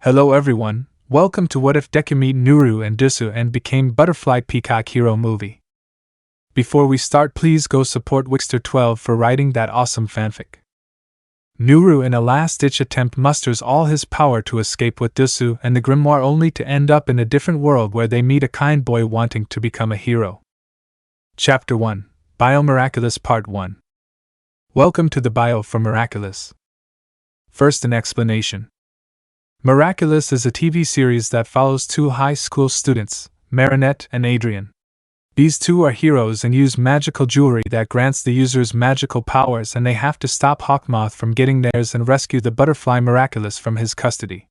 Hello everyone, welcome to What If Deku meet Nooroo and Duusu and became Butterfly Peacock Hero movie. Before we start, please go support Wixter12 for writing that awesome fanfic. Nooroo in a last-ditch attempt musters all his power to escape with Duusu and the Grimoire, only to end up in a different world where they meet a kind boy wanting to become a hero. Chapter 1, Bio Miraculous Part 1. Welcome to the bio for Miraculous. First, an explanation. Miraculous is a TV series that follows two high school students, Marinette and Adrian. These two are heroes and use magical jewelry that grants the users magical powers, and they have to stop Hawkmoth from getting theirs and rescue the butterfly Miraculous from his custody.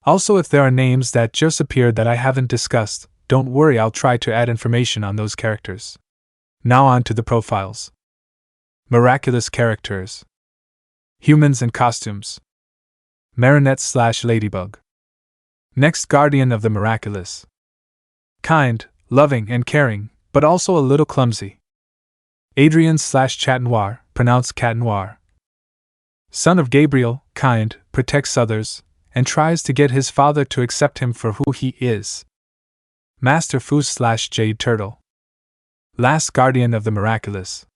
Also, if there are names that just appeared that I haven't discussed, don't worry, I'll try to add information on those characters. Now on to the profiles. Miraculous characters. Humans and costumes. Marinette/Ladybug. Next, Guardian of the Miraculous. Kind, loving, and caring, but also a little clumsy. Adrian/Chat Noir, pronounced Cat Noir. Son of Gabriel, kind, protects others, and tries to get his father to accept him for who he is. Master Fu/Jade Turtle. Last Guardian of the Miraculous.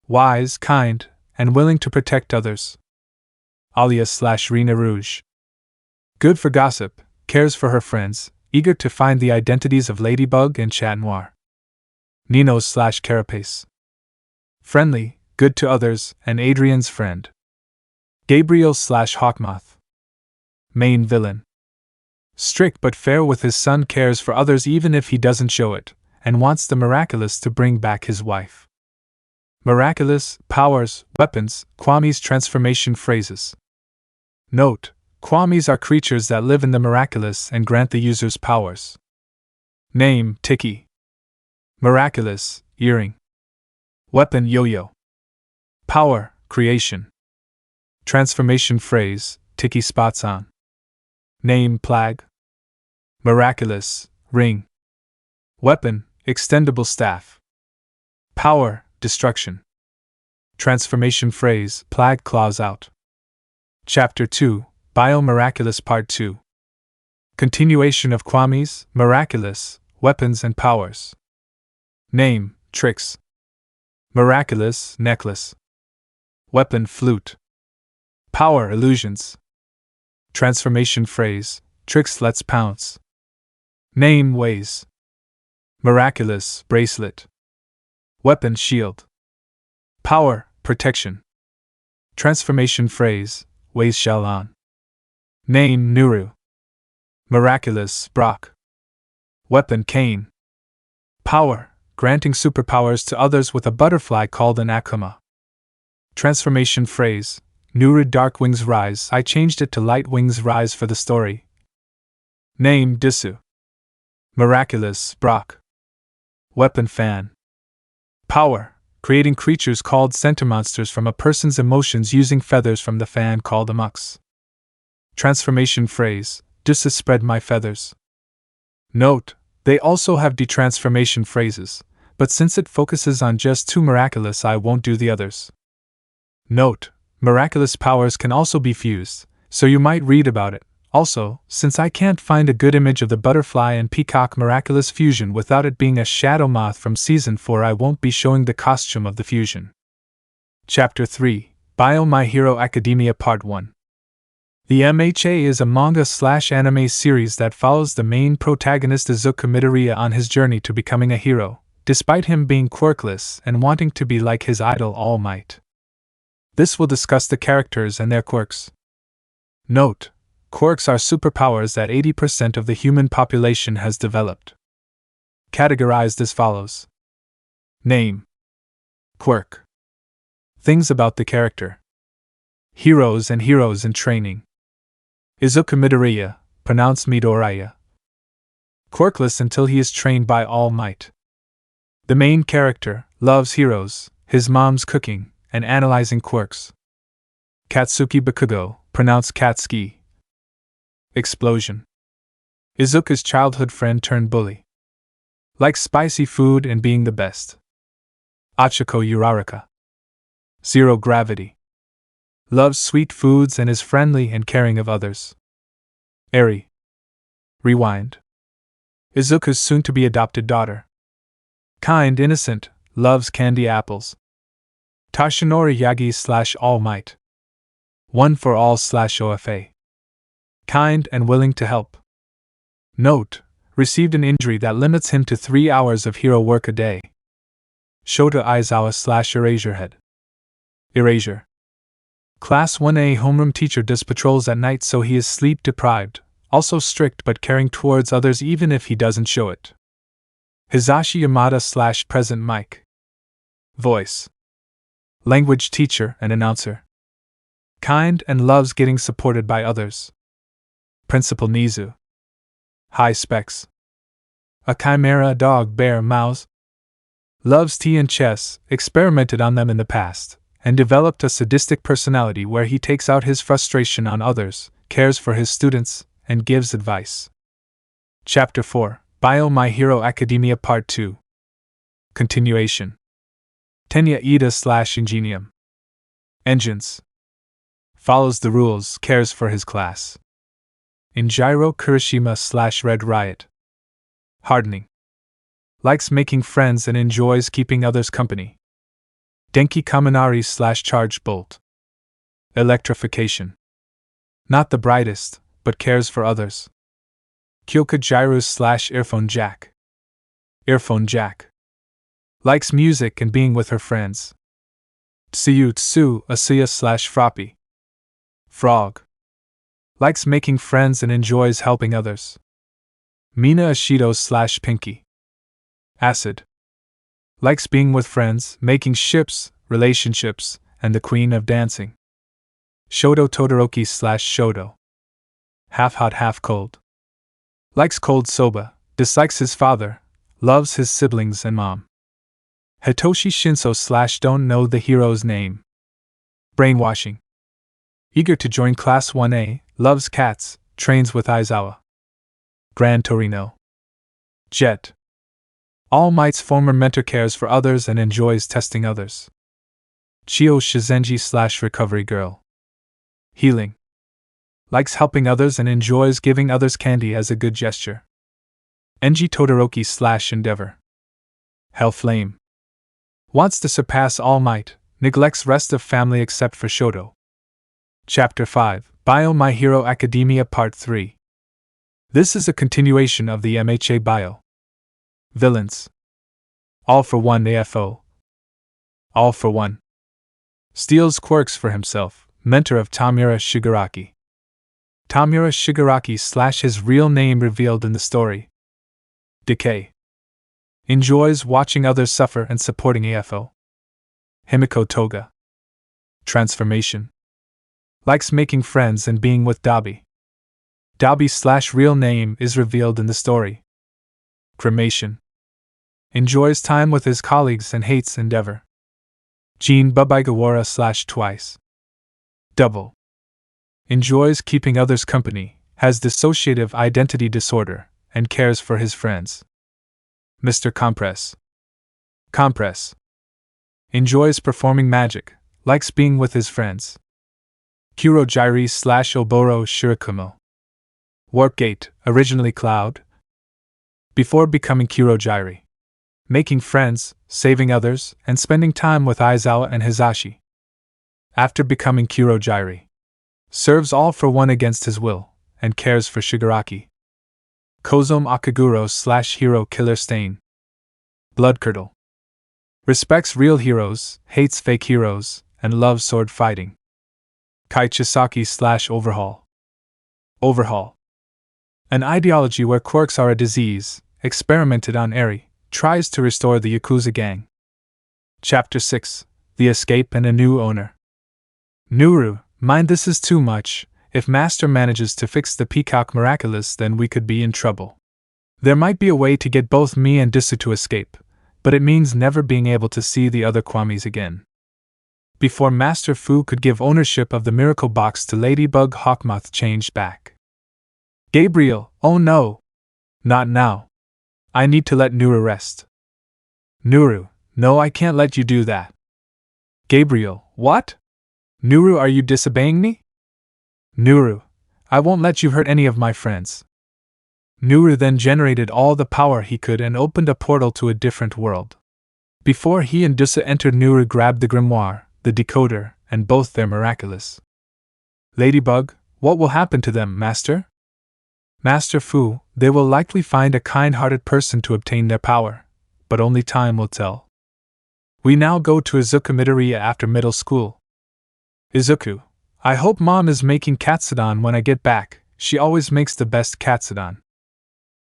Wise, kind, and willing to protect others. Alia/Rena Rouge. Good for gossip, cares for her friends, eager to find the identities of Ladybug and Chat Noir. Nino/Carapace. Friendly, good to others, and Adrian's friend. Gabriel/Hawkmoth. Main villain. Strict but fair with his son, cares for others even if he doesn't show it, and wants the Miraculous to bring back his wife. Miraculous, powers, weapons, Kwamis transformation phrases. Note: Kwamis are creatures that live in the Miraculous and grant the users powers. Name: Tiki. Miraculous, earring. Weapon: yo-yo. Power: creation. Transformation phrase: Tiki spots on. Name: Plague. Miraculous, ring. Weapon: extendable staff. Power: destruction. Transformation phrase: Plague claws out. Chapter 2, Bio Miraculous Part 2. Continuation of Kwamis, Miraculous, weapons and powers. Name: Tricks. Miraculous, necklace. Weapon: flute. Power: illusions. Transformation phrase: Tricks lets pounce. Name: Ways. Miraculous, bracelet. Weapon: shield. Power: protection. Transformation phrase: Ways shall on. Name: Nooroo. Miraculous, Brock. Weapon: cane. Power: granting superpowers to others with a butterfly called an Akuma. Transformation phrase: Nooroo Dark Wings Rise. I changed it to Light Wings Rise for the story. Name: Duusu. Miraculous, Brock. Weapon: fan. Power: creating creatures called sentimonsters from a person's emotions using feathers from the fan called a mux. Transformation phrase: Duusu spread my feathers. Note: they also have detransformation phrases, but since it focuses on just two Miraculous, I won't do the others. Note: Miraculous powers can also be fused, so you might read about it. Also, since I can't find a good image of the Butterfly and Peacock Miraculous fusion without it being a Shadow Moth from Season 4, I won't be showing the costume of the fusion. Chapter 3, Bio My Hero Academia Part 1. The MHA is a manga/anime series that follows the main protagonist Izuku Midoriya on his journey to becoming a hero, despite him being quirkless and wanting to be like his idol Almight. This will discuss the characters and their quirks. Note: quirks are superpowers that 80% of the human population has developed. Categorized as follows. Name: Quirk. Things about the character. Heroes and heroes in training. Izuku Midoriya, pronounced Midoriya. Quirkless until he is trained by All Might. The main character loves heroes, his mom's cooking, and analyzing quirks. Katsuki Bakugo, pronounced Katsuki. Explosion. Izuku's childhood friend turned bully. Likes spicy food and being the best. Achiko Uraraka. Zero gravity. Loves sweet foods and is friendly and caring of others. Eri. Rewind. Izuku's soon-to-be adopted daughter. Kind, innocent, loves candy apples. Tashinori Yagi / Almight. One for all / OFA. Kind and willing to help. Note: received an injury that limits him to 3 hours of hero work a day. Shota Aizawa / Eraserhead. Erasure. Class 1A homeroom teacher does patrols at night, so he is sleep deprived, also strict but caring towards others even if he doesn't show it. Hisashi Yamada / Present Mike. Voice. Language teacher and announcer. Kind and loves getting supported by others. Principal Nizu. High specs. A chimera, dog, bear, mouse. Loves tea and chess, experimented on them in the past, and developed a sadistic personality where he takes out his frustration on others, cares for his students, and gives advice. Chapter 4, Bio My Hero Academia Part 2. Continuation. Tenya Ida / Ingenium. Engines. Follows the rules, cares for his class. Injiro Kurishima / Red Riot. Hardening. Likes making friends and enjoys keeping others company. Denki Kaminari / Charged Bolt. Electrification. Not the brightest, but cares for others. Kyoka Gyru / Earphone Jack. Earphone Jack. Likes music and being with her friends. Tsuyutsu Asuya / Froppy. Frog. Likes making friends and enjoys helping others. Mina Ashido / Pinky. Acid. Likes being with friends, making ships, relationships, and the queen of dancing. Shoto Todoroki / Shoto. Half hot, half cold. Likes cold soba, dislikes his father, loves his siblings and mom. Hitoshi Shinso / Don't know the hero's name. Brainwashing. Eager to join Class 1A, loves cats, trains with Aizawa. Gran Torino. Jet. All Might's former mentor, cares for others and enjoys testing others. Chio Shizenji / Recovery Girl. Healing. Likes helping others and enjoys giving others candy as a good gesture. Enji Todoroki / Endeavor. Hell Flame. Wants to surpass All Might, neglects rest of family except for Shoto. Chapter 5, Bio My Hero Academia Part 3. This is a continuation of the MHA Bio. Villains. All for One AFO. All for One. Steals quirks for himself, mentor of Tamura Shigaraki. Tamura Shigaraki / his real name revealed in the story. Decay. Enjoys watching others suffer and supporting AFO. Himiko Toga. Transformation. Likes making friends and being with Dabi. Dabi / real name is revealed in the story. Cremation. Enjoys time with his colleagues and hates Endeavor. Jean Babaigawara / Twice. Double. Enjoys keeping others company, has dissociative identity disorder, and cares for his friends. Mr. Compress. Compress. Enjoys performing magic, likes being with his friends. Kurogyri / Oboro Shirakumo. Warpgate, originally Cloud. Before becoming Kurogyri. Making friends, saving others, and spending time with Aizawa and Hisashi. After becoming Kurogyri. Serves All for One against his will, and cares for Shigaraki. Kozome Akaguro / Hero Killer Stain. Bloodcurdle. Respects real heroes, hates fake heroes, and loves sword fighting. Kai Chisaki / Overhaul. Overhaul. An ideology where quirks are a disease, experimented on Eri, tries to restore the Yakuza gang. Chapter 6, The Escape and a New Owner. Nooroo, mind this is too much. If Master manages to fix the Peacock miraculous, then we could be in trouble. There might be a way to get both me and Duusu to escape, but it means never being able to see the other Kwamis again. Before Master Fu could give ownership of the miracle box to Ladybug, Hawkmoth changed back. Gabriel, oh no! Not now. I need to let Nooroo rest. Nooroo, no, I can't let you do that. Gabriel, what? Nooroo, are you disobeying me? Nooroo, I won't let you hurt any of my friends. Nooroo then generated all the power he could and opened a portal to a different world. Before he and Duusu entered, Nooroo grabbed the Grimoire, the decoder, and both their miraculous. Ladybug, what will happen to them, Master? Master Fu, they will likely find a kind-hearted person to obtain their power, but only time will tell. We now go to Izuku Midoriya after middle school. Izuku, I hope Mom is making katsudon when I get back, she always makes the best katsudon.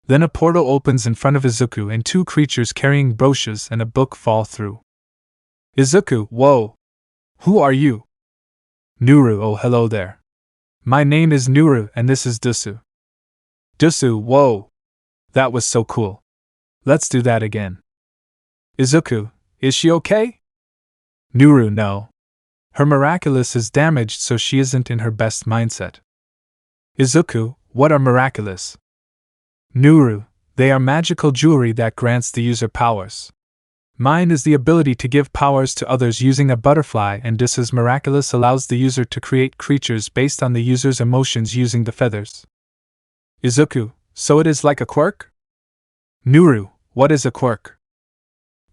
Then a portal opens in front of Izuku and two creatures carrying brochures and a book fall through. Izuku, whoa! Who are you? Nooroo, oh hello there. My name is Nooroo and this is Duusu. Duusu, whoa! That was so cool. Let's do that again. Izuku, is she okay? Nooroo, no. Her miraculous is damaged, so she isn't in her best mindset. Izuku, what are miraculous? Nooroo, they are magical jewelry that grants the user powers. Mine is the ability to give powers to others using a butterfly, and Duusu's miraculous allows the user to create creatures based on the user's emotions using the feathers. Izuku, so it is like a quirk? Nooroo, what is a quirk?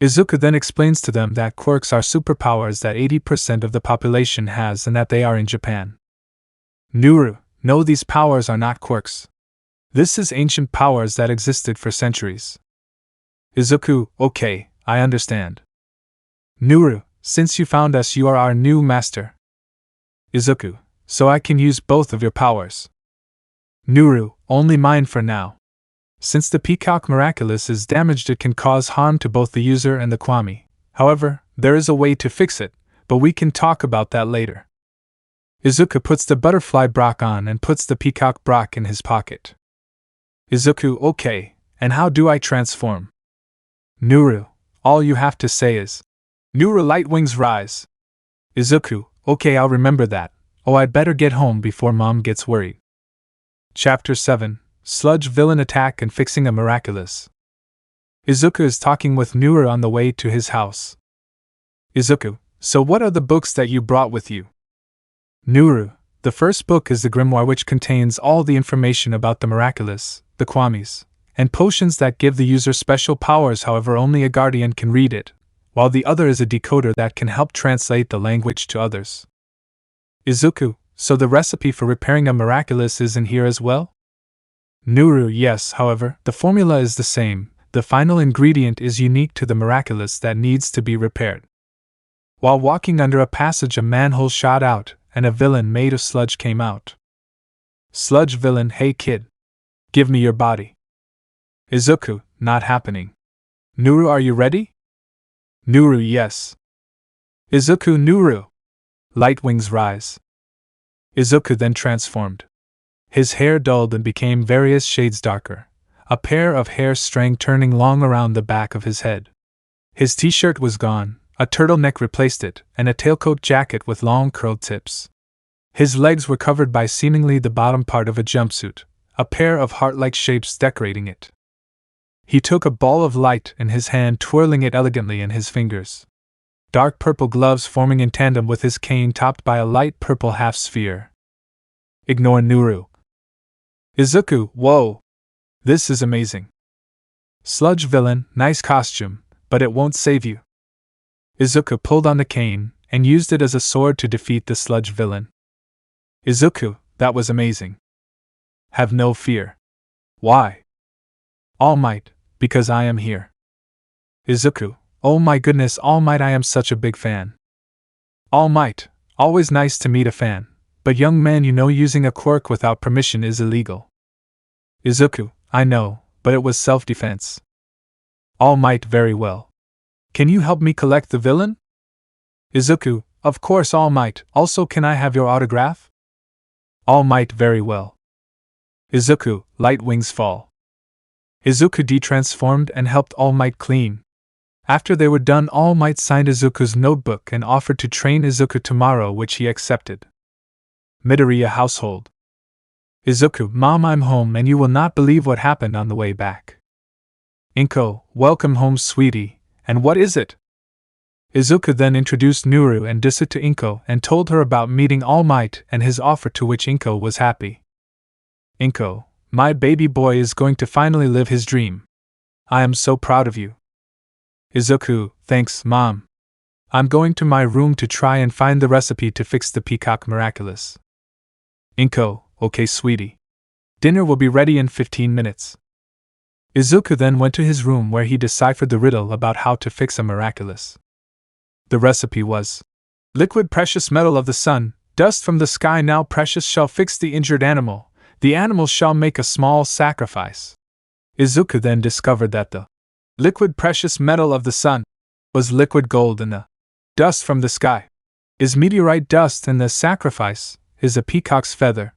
Izuku then explains to them that quirks are superpowers that 80% of the population has and that they are in Japan. Nooroo, no, these powers are not quirks. This is ancient powers that existed for centuries. Izuku, okay, I understand. Nooroo, since you found us, you are our new master. Izuku, so I can use both of your powers. Nooroo, only mine for now. Since the Peacock miraculous is damaged, it can cause harm to both the user and the Kwami. However, there is a way to fix it, but we can talk about that later. Izuku puts the butterfly Brock on and puts the Peacock Brock in his pocket. Izuku, okay, and how do I transform? Nooroo, all you have to say is, Nooroo, light wings rise. Izuku, okay, I'll remember that. Oh, I'd better get home before Mom gets worried. Chapter 7, Sludge Villain Attack and Fixing a Miraculous. Izuku is talking with Nooroo on the way to his house. Izuku, so what are the books that you brought with you? Nooroo, the first book is the Grimoire, which contains all the information about the miraculous, the Kwamis, and potions that give the user special powers, however only a guardian can read it, while the other is a decoder that can help translate the language to others. Izuku, so the recipe for repairing a miraculous is in here as well? Nooroo, yes, however, the formula is the same, the final ingredient is unique to the miraculous that needs to be repaired. While walking under a passage, a manhole shot out, and a villain made of sludge came out. Sludge villain, hey kid. Give me your body. Izuku, not happening. Nooroo, are you ready? Nooroo, yes. Izuku, Nooroo. Light wings rise. Izuku then transformed. His hair dulled and became various shades darker, a pair of hair string turning long around the back of his head. His t-shirt was gone, a turtleneck replaced it, and a tailcoat jacket with long curled tips. His legs were covered by seemingly the bottom part of a jumpsuit, a pair of heart-like shapes decorating it. He took a ball of light in his hand, twirling it elegantly in his fingers. Dark purple gloves forming in tandem with his cane topped by a light purple half-sphere. Ignore Nooroo. Izuku, whoa! This is amazing. Sludge villain, nice costume, but it won't save you. Izuku pulled on the cane, and used it as a sword to defeat the sludge villain. Izuku, that was amazing. Have no fear. Why? Almight, because I am here. Izuku, oh my goodness, Almight, I am such a big fan. Almight, always nice to meet a fan, but young man, you know using a quirk without permission is illegal. Izuku, I know, but it was self-defense. Almight, very well. Can you help me collect the villain? Izuku, of course, Almight. Also, can I have your autograph? Almight, very well. Izuku, light wings fall. Izuku de-transformed and helped Almight clean. After they were done, Almight signed Izuku's notebook and offered to train Izuku tomorrow, which he accepted. Midoriya household. Izuku, Mom, I'm home and you will not believe what happened on the way back. Inko, welcome home, sweetie. And what is it? Izuku then introduced Nooroo and Duusu to Inko and told her about meeting Almight and his offer, to which Inko was happy. Inko, my baby boy is going to finally live his dream. I am so proud of you. Izuku, thanks, Mom. I'm going to my room to try and find the recipe to fix the Peacock Miraculous. Inko, okay sweetie. Dinner will be ready in 15 minutes. Izuku then went to his room where he deciphered the riddle about how to fix a miraculous. The recipe was: liquid precious metal of the sun, dust from the sky now precious shall fix the injured animal, the animal shall make a small sacrifice. Izuku then discovered that the liquid precious metal of the sun was liquid gold and the dust from the sky is meteorite dust and the sacrifice is a peacock's feather.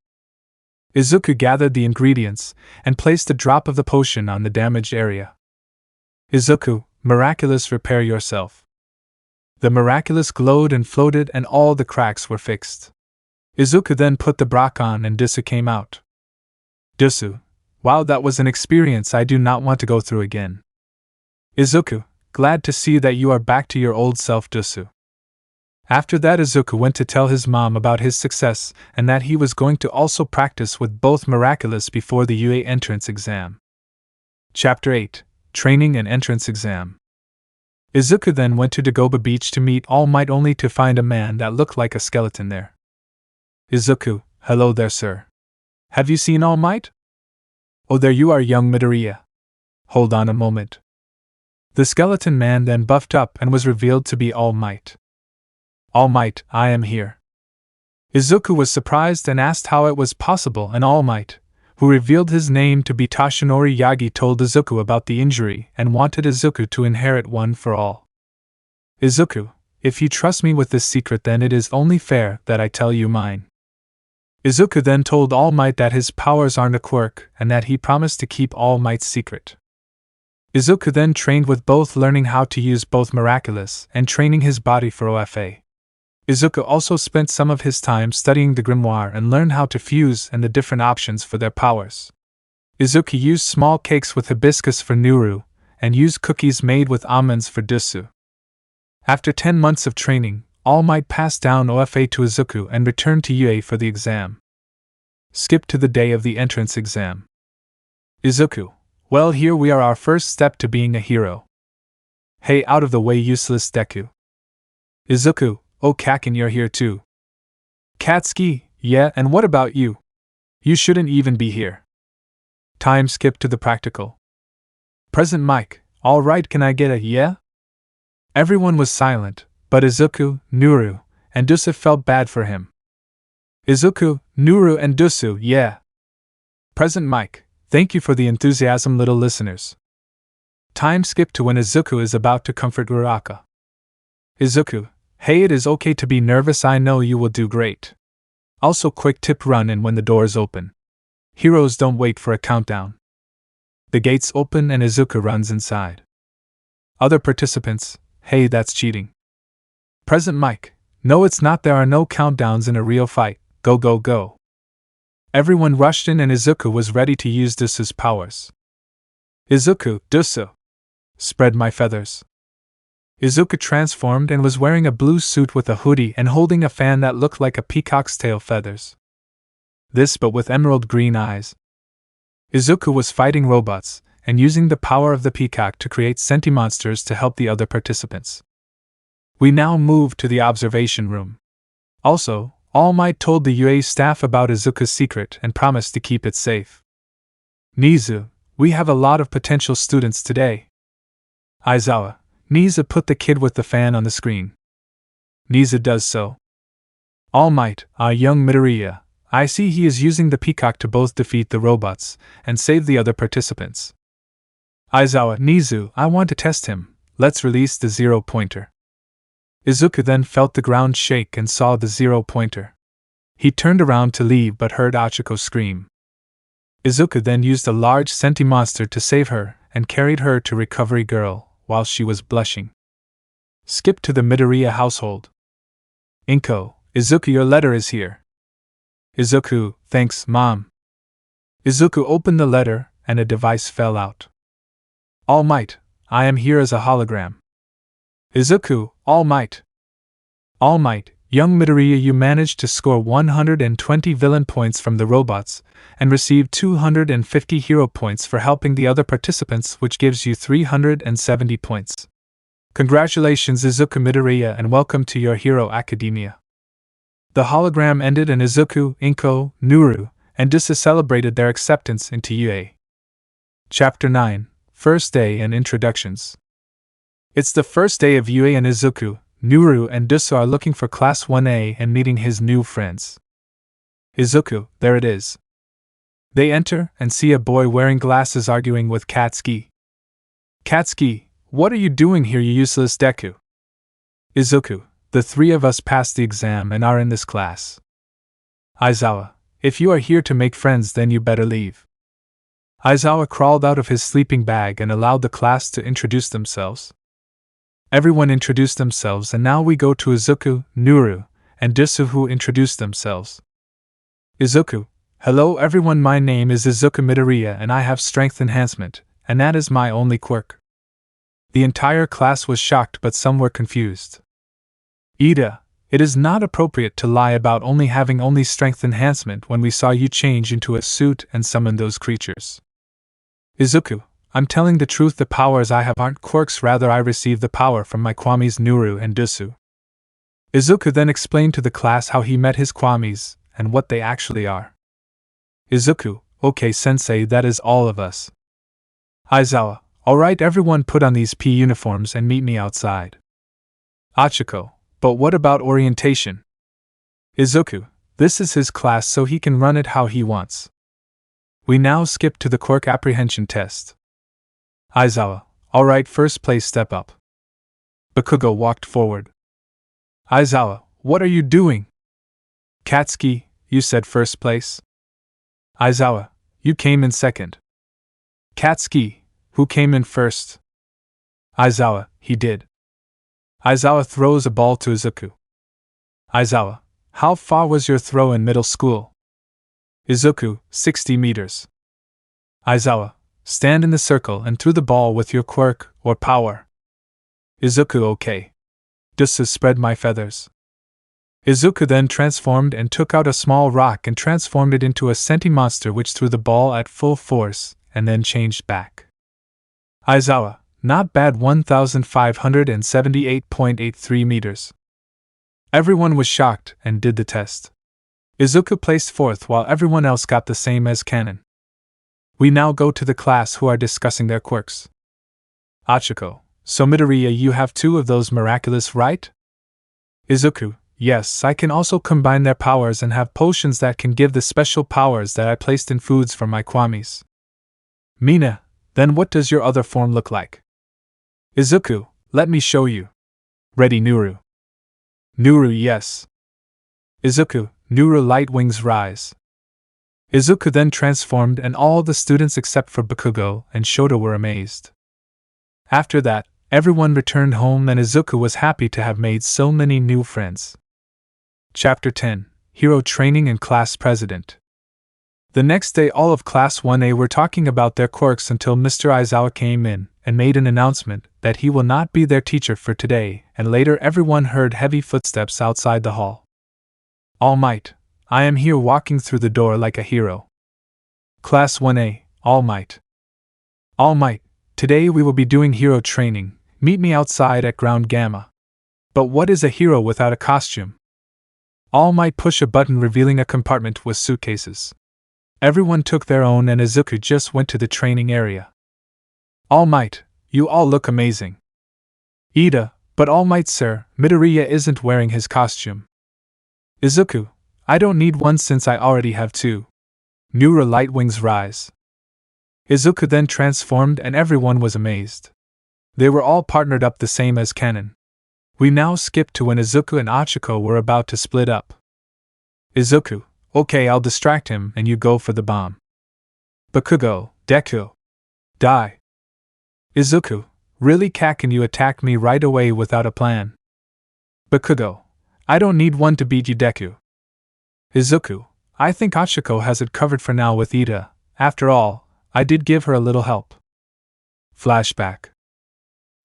Izuku gathered the ingredients and placed a drop of the potion on the damaged area. Izuku, miraculous, repair yourself. The miraculous glowed and floated and all the cracks were fixed. Izuku then put the brock on and Duusu came out. Duusu, wow, that was an experience I do not want to go through again. Izuku, glad to see that you are back to your old self, Duusu. After that, Izuku went to tell his mom about his success and that he was going to also practice with both miraculous before the UA entrance exam. Chapter 8: Training and Entrance Exam. Izuku then went to Dagoba Beach to meet All Might only to find a man that looked like a skeleton there. Izuku, hello there, sir. Have you seen All Might? Oh, there you are, young Midoriya. Hold on a moment. The skeleton man then buffed up and was revealed to be All Might. All Might, I am here. Izuku was surprised and asked how it was possible, and All Might, who revealed his name to be Tashinori Yagi, told Izuku about the injury and wanted Izuku to inherit one for all. Izuku, if you trust me with this secret, then it is only fair that I tell you mine. Izuku then told All Might that his powers aren't a quirk and that he promised to keep All Might's secret. Izuku then trained with both, learning how to use both miraculous and training his body for OFA. Izuku also spent some of his time studying the Grimoire and learned how to fuse and the different options for their powers. Izuku used small cakes with hibiscus for Nooroo, and used cookies made with almonds for Duusu. After 10 months of training, All Might passed down OFA to Izuku and returned to UA for the exam. Skip to the day of the entrance exam. Izuku, well, here we are, our first step to being a hero. Hey, out of the way, useless Deku. Izuku, oh, Kaken, you're here too. Katsuki, yeah, and what about you? You shouldn't even be here. Time skip to the practical. Present Mike, alright, can I get a yeah? Everyone was silent, but Izuku, Nooroo, and Duusu felt bad for him. Izuku, Nooroo, and Duusu, yeah. Present Mike, thank you for the enthusiasm, little listeners. Time skip to when Izuku is about to comfort Uraraka. Izuku, hey, it is okay to be nervous, I know you will do great. Also, quick tip, run in when the doors open. Heroes don't wait for a countdown. The gates open and Izuku runs inside. Other participants, hey, that's cheating. Present Mike, no it's not, there are no countdowns in a real fight, go go go. Everyone rushed in and Izuku was ready to use Duusu's powers. Izuku, Duusu. Spread my feathers. Izuku transformed and was wearing a blue suit with a hoodie and holding a fan that looked like a peacock's tail feathers. This but with emerald green eyes. Izuku was fighting robots and using the power of the peacock to create senti-monsters to help the other participants. We now move to the observation room. Also, All Might told the UA staff about Izuku's secret and promised to keep it safe. Nizu, we have a lot of potential students today. Aizawa, Nizu, put the kid with the fan on the screen. Nizu does so. All Might, our young Midoriya, I see he is using the peacock to both defeat the robots and save the other participants. Aizawa, Nizu, I want to test him, let's release the 0-pointer. Izuku then felt the ground shake and saw the 0-pointer. He turned around to leave but heard Achiko scream. Izuku then used a large senti-monster to save her and carried her to Recovery Girl while she was blushing. Skip to the Midoriya household. Inko, Izuku, your letter is here. Izuku, thanks, Mom. Izuku opened the letter and a device fell out. All Might, I am here as a hologram. Izuku, All Might. All Might, young Midoriya, you managed to score 120 villain points from the robots, and receive 250 hero points for helping the other participants, which gives you 370 points. Congratulations Izuku Midoriya and welcome to your Hero Academia. The hologram ended and Izuku, Inko, Nooroo, and Duusu celebrated their acceptance into UA. Chapter 9, First Day and Introductions. It's the first day of UA and Izuku, Nooroo and Duusu are looking for Class 1A and meeting his new friends. Izuku, there it is. They enter and see a boy wearing glasses arguing with Katsuki. Katsuki, what are you doing here, you useless Deku? Izuku, the three of us passed the exam and are in this class. Aizawa, if you are here to make friends then you better leave. Aizawa crawled out of his sleeping bag and allowed the class to introduce themselves. Everyone introduced themselves and now we go to Izuku, Nooroo, and Duusu who introduced themselves. Izuku, hello everyone, my name is Izuku Midoriya and I have strength enhancement, and that is my only quirk. The entire class was shocked but some were confused. Ida, it is not appropriate to lie about only having strength enhancement when we saw you change into a suit and summon those creatures. Izuku, I'm telling the truth, the powers I have aren't quirks, rather I receive the power from my kwamis Nooroo and Duusu. Izuku then explained to the class how he met his kwamis, and what they actually are. Izuku, okay sensei, that is all of us. Aizawa, alright everyone put on these P uniforms and meet me outside. Achiko, but what about orientation? Izuku, this is his class so he can run it how he wants. We now skip to the quirk apprehension test. Aizawa, alright, first place step up. Bakugo walked forward. Aizawa, what are you doing? Katsuki, you said first place. Aizawa, you came in second. Katsuki, who came in first? Aizawa, he did. Aizawa throws a ball to Izuku. Aizawa, how far was your throw in middle school? Izuku, 60 meters. Aizawa, stand in the circle and throw the ball with your quirk or power. Izuku, okay. Duusu, spread my feathers. Izuku then transformed and took out a small rock and transformed it into a senti-monster which threw the ball at full force and then changed back. Aizawa, not bad, 1578.83 meters. Everyone was shocked and did the test. Izuku placed fourth while everyone else got the same as canon. We now go to the class who are discussing their quirks. Achiko, so Midoriya, you have two of those miraculous, right? Izuku, yes, I can also combine their powers and have potions that can give the special powers that I placed in foods for my kwamis. Mina, then what does your other form look like? Izuku, let me show you. Ready, Nooroo? Nooroo, yes. Izuku, Nooroo, light wings rise. Izuku then transformed and all the students except for Bakugo and Shota were amazed. After that, everyone returned home and Izuku was happy to have made so many new friends. Chapter 10, Hero Training and Class President. The next day all of Class 1A were talking about their quirks until Mr. Aizawa came in and made an announcement that he will not be their teacher for today, and later everyone heard heavy footsteps outside the hall. Almight, I am here walking through the door like a hero. Class 1A, Almight. Almight, today we will be doing hero training, meet me outside at ground gamma. But what is a hero without a costume? Almight push a button revealing a compartment with suitcases. Everyone took their own and Izuku just went to the training area. Almight, you all look amazing. Ida, but Almight sir, Midoriya isn't wearing his costume. Izuku, I don't need one since I already have two. Nooroo, light wings rise. Izuku then transformed and everyone was amazed. They were all partnered up the same as canon. We now skip to when Izuku and Achiko were about to split up. Izuku, okay, I'll distract him and you go for the bomb. Bakugo, Deku. Die. Izuku, really Cat, can you attack me right away without a plan? Bakugo, I don't need one to beat you, Deku. Izuku, I think Achiko has it covered for now with Ida. After all, I did give her a little help. Flashback.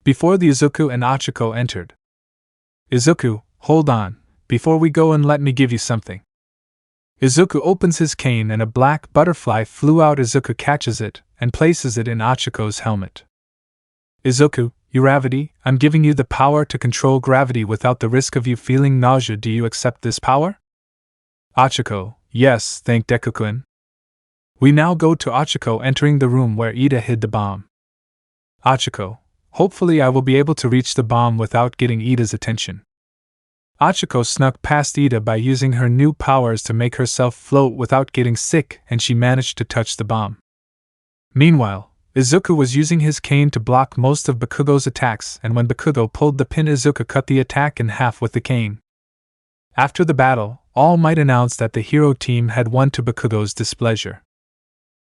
Before the Izuku and Achiko entered. Izuku, hold on, before we go and let me give you something. Izuku opens his cane and a black butterfly flew out. Izuku catches it and places it in Achiko's helmet. Izuku, Uravity, I'm giving you the power to control gravity without the risk of you feeling nausea. Do you accept this power? Achiko, yes, thank Deku-kun. We now go to Achiko entering the room where Ida hid the bomb. Achiko, hopefully I will be able to reach the bomb without getting Ida's attention. Achiko snuck past Ida by using her new powers to make herself float without getting sick, and she managed to touch the bomb. Meanwhile, Izuku was using his cane to block most of Bakugo's attacks, and when Bakugo pulled the pin, Izuku cut the attack in half with the cane. After the battle, All Might announced that the hero team had won to Bakugo's displeasure.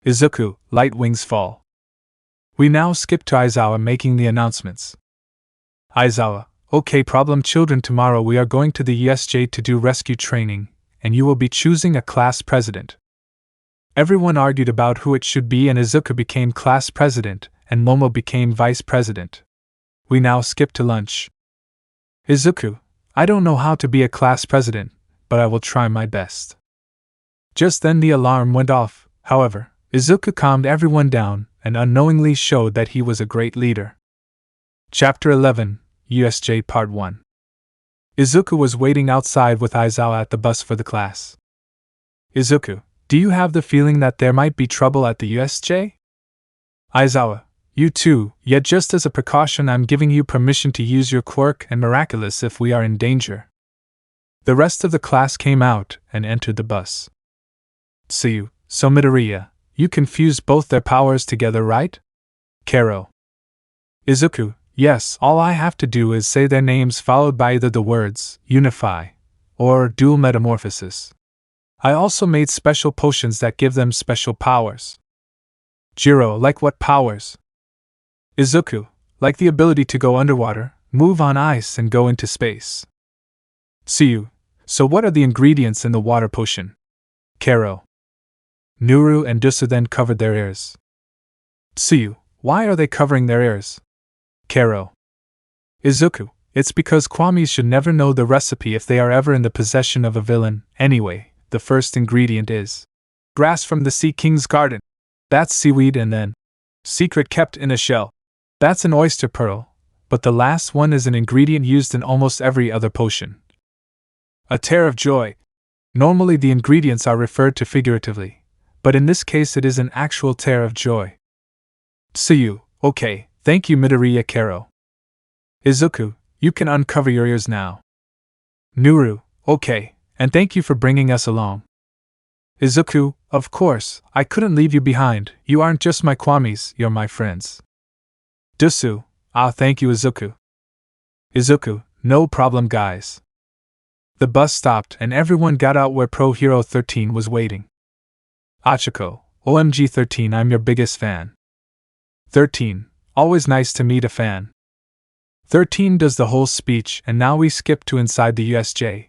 Izuku, light wings fall. We now skip to Aizawa making the announcements. Aizawa, okay problem children, tomorrow we are going to the USJ to do rescue training, and you will be choosing a class president. Everyone argued about who it should be, and Izuku became class president, and Momo became vice president. We now skip to lunch. Izuku, I don't know how to be a class president, but I will try my best. Just then the alarm went off. However, Izuku calmed everyone down and unknowingly showed that he was a great leader. Chapter 11, USJ Part 1. Izuku was waiting outside with Aizawa at the bus for the class. Izuku, do you have the feeling that there might be trouble at the USJ? Aizawa, you too, yet just as a precaution I'm giving you permission to use your quirk and miraculous if we are in danger. The rest of the class came out and entered the bus. Tsuyu, so Midoriya, you confused both their powers together, right? Kero. Izuku, yes, all I have to do is say their names followed by either the words, unify, or dual metamorphosis. I also made special potions that give them special powers. Jiro, like what powers? Izuku, like the ability to go underwater, move on ice and go into space. Tsuyu, so what are the ingredients in the water potion? Kero. Nooroo and Duusu then covered their ears. Tsuyu, why are they covering their ears? Kero. Izuku, it's because Kwamis should never know the recipe if they are ever in the possession of a villain. Anyway, the first ingredient is grass from the Sea King's garden. That's seaweed, and then secret kept in a shell. That's an oyster pearl, but the last one is an ingredient used in almost every other potion. A tear of joy. Normally the ingredients are referred to figuratively, but in this case it is an actual tear of joy. Tsuyu, okay, thank you Midoriya. Kero. Izuku, you can uncover your ears now. Nooroo, okay, and thank you for bringing us along. Izuku, of course, I couldn't leave you behind, you aren't just my Kwamis, you're my friends. Duusu, thank you Izuku. Izuku, no problem guys. The bus stopped and everyone got out where Pro Hero 13 was waiting. Achiko, OMG 13, I'm your biggest fan. 13, always nice to meet a fan. 13 does the whole speech, and now we skip to inside the USJ.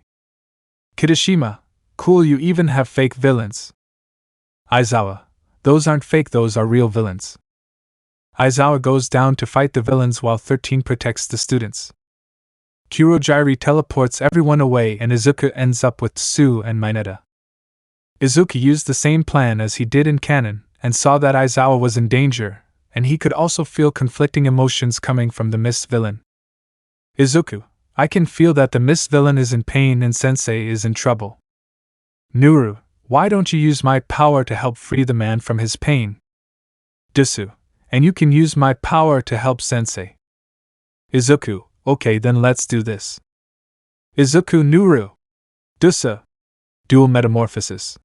Kirishima, cool, you even have fake villains. Aizawa, those aren't fake, those are real villains. Aizawa goes down to fight the villains while 13 protects the students. Kurogiri teleports everyone away and Izuku ends up with Tsu and Mineta. Izuku used the same plan as he did in canon, and saw that Aizawa was in danger, and he could also feel conflicting emotions coming from the Mist villain. Izuku, I can feel that the Mist villain is in pain and Sensei is in trouble. Nooroo, why don't you use my power to help free the man from his pain? Duusu, and you can use my power to help Sensei. Izuku, okay then let's do this. Izuku, Nooroo. Duusu. Dual metamorphosis.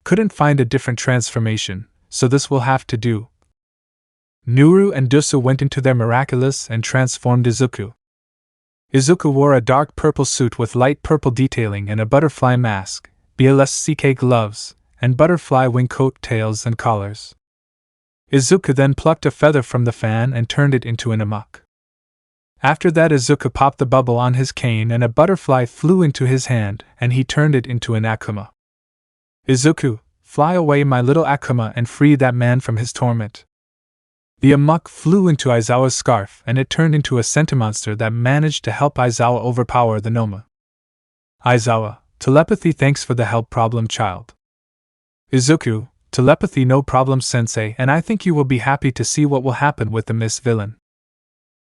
Couldn't find a different transformation, so this will have to do. Nooroo and Duusu went into their miraculous and transformed Izuku. Izuku wore a dark purple suit with light purple detailing and a butterfly mask, BLSCK gloves, and butterfly wing coat tails and collars. Izuku then plucked a feather from the fan and turned it into an amok. After that Izuku popped the bubble on his cane and a butterfly flew into his hand and he turned it into an Akuma. Izuku, fly away my little Akuma and free that man from his torment. The amok flew into Aizawa's scarf and it turned into a sentimonster that managed to help Aizawa overpower the Noma. Aizawa, telepathy thanks for the help problem child. Izuku, telepathy no problem sensei, and I think you will be happy to see what will happen with the Miss Villain.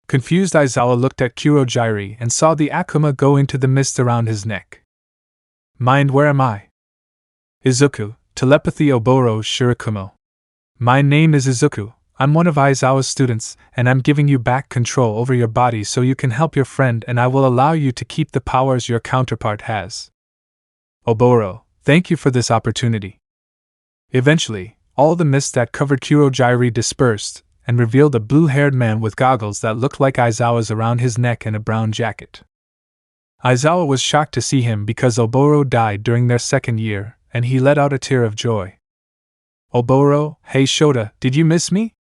Confused Aizawa looked at Kurogyri and saw the Akuma go into the mist around his neck. Mind, where am I? Izuku, telepathy Oboro Shirakumo. My name is Izuku, I'm one of Aizawa's students, and I'm giving you back control over your body so you can help your friend, and I will allow you to keep the powers your counterpart has. Oboro, thank you for this opportunity. Eventually, all the mist that covered Kurogyri dispersed, and revealed a blue-haired man with goggles that looked like Aizawa's around his neck and a brown jacket. Aizawa was shocked to see him because Oboro died during their second year, and he let out a tear of joy. Oboro, hey Shota, did you miss me?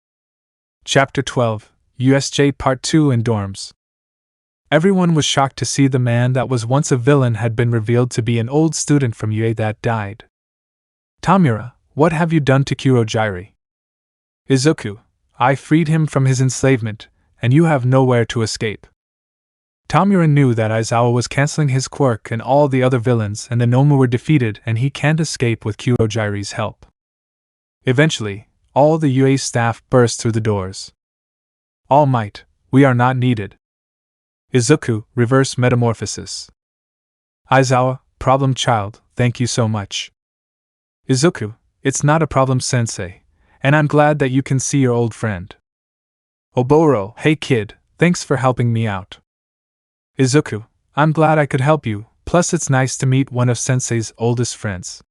Chapter 12, USJ Part 2 in Dorms. Everyone was shocked to see the man that was once a villain had been revealed to be an old student from UA that died. Tamura, what have you done to Kurogyri? Izuku, I freed him from his enslavement, and you have nowhere to escape. Tamura knew that Aizawa was canceling his quirk and all the other villains, and the Nomu were defeated and he can't escape with Kurogyri's help. Eventually, all the UA staff burst through the doors. Almight, we are not needed. Izuku, reverse metamorphosis. Aizawa, problem child, thank you so much. Izuku, it's not a problem sensei, and I'm glad that you can see your old friend. Oboro, hey kid, thanks for helping me out. Izuku, I'm glad I could help you, plus it's nice to meet one of sensei's oldest friends.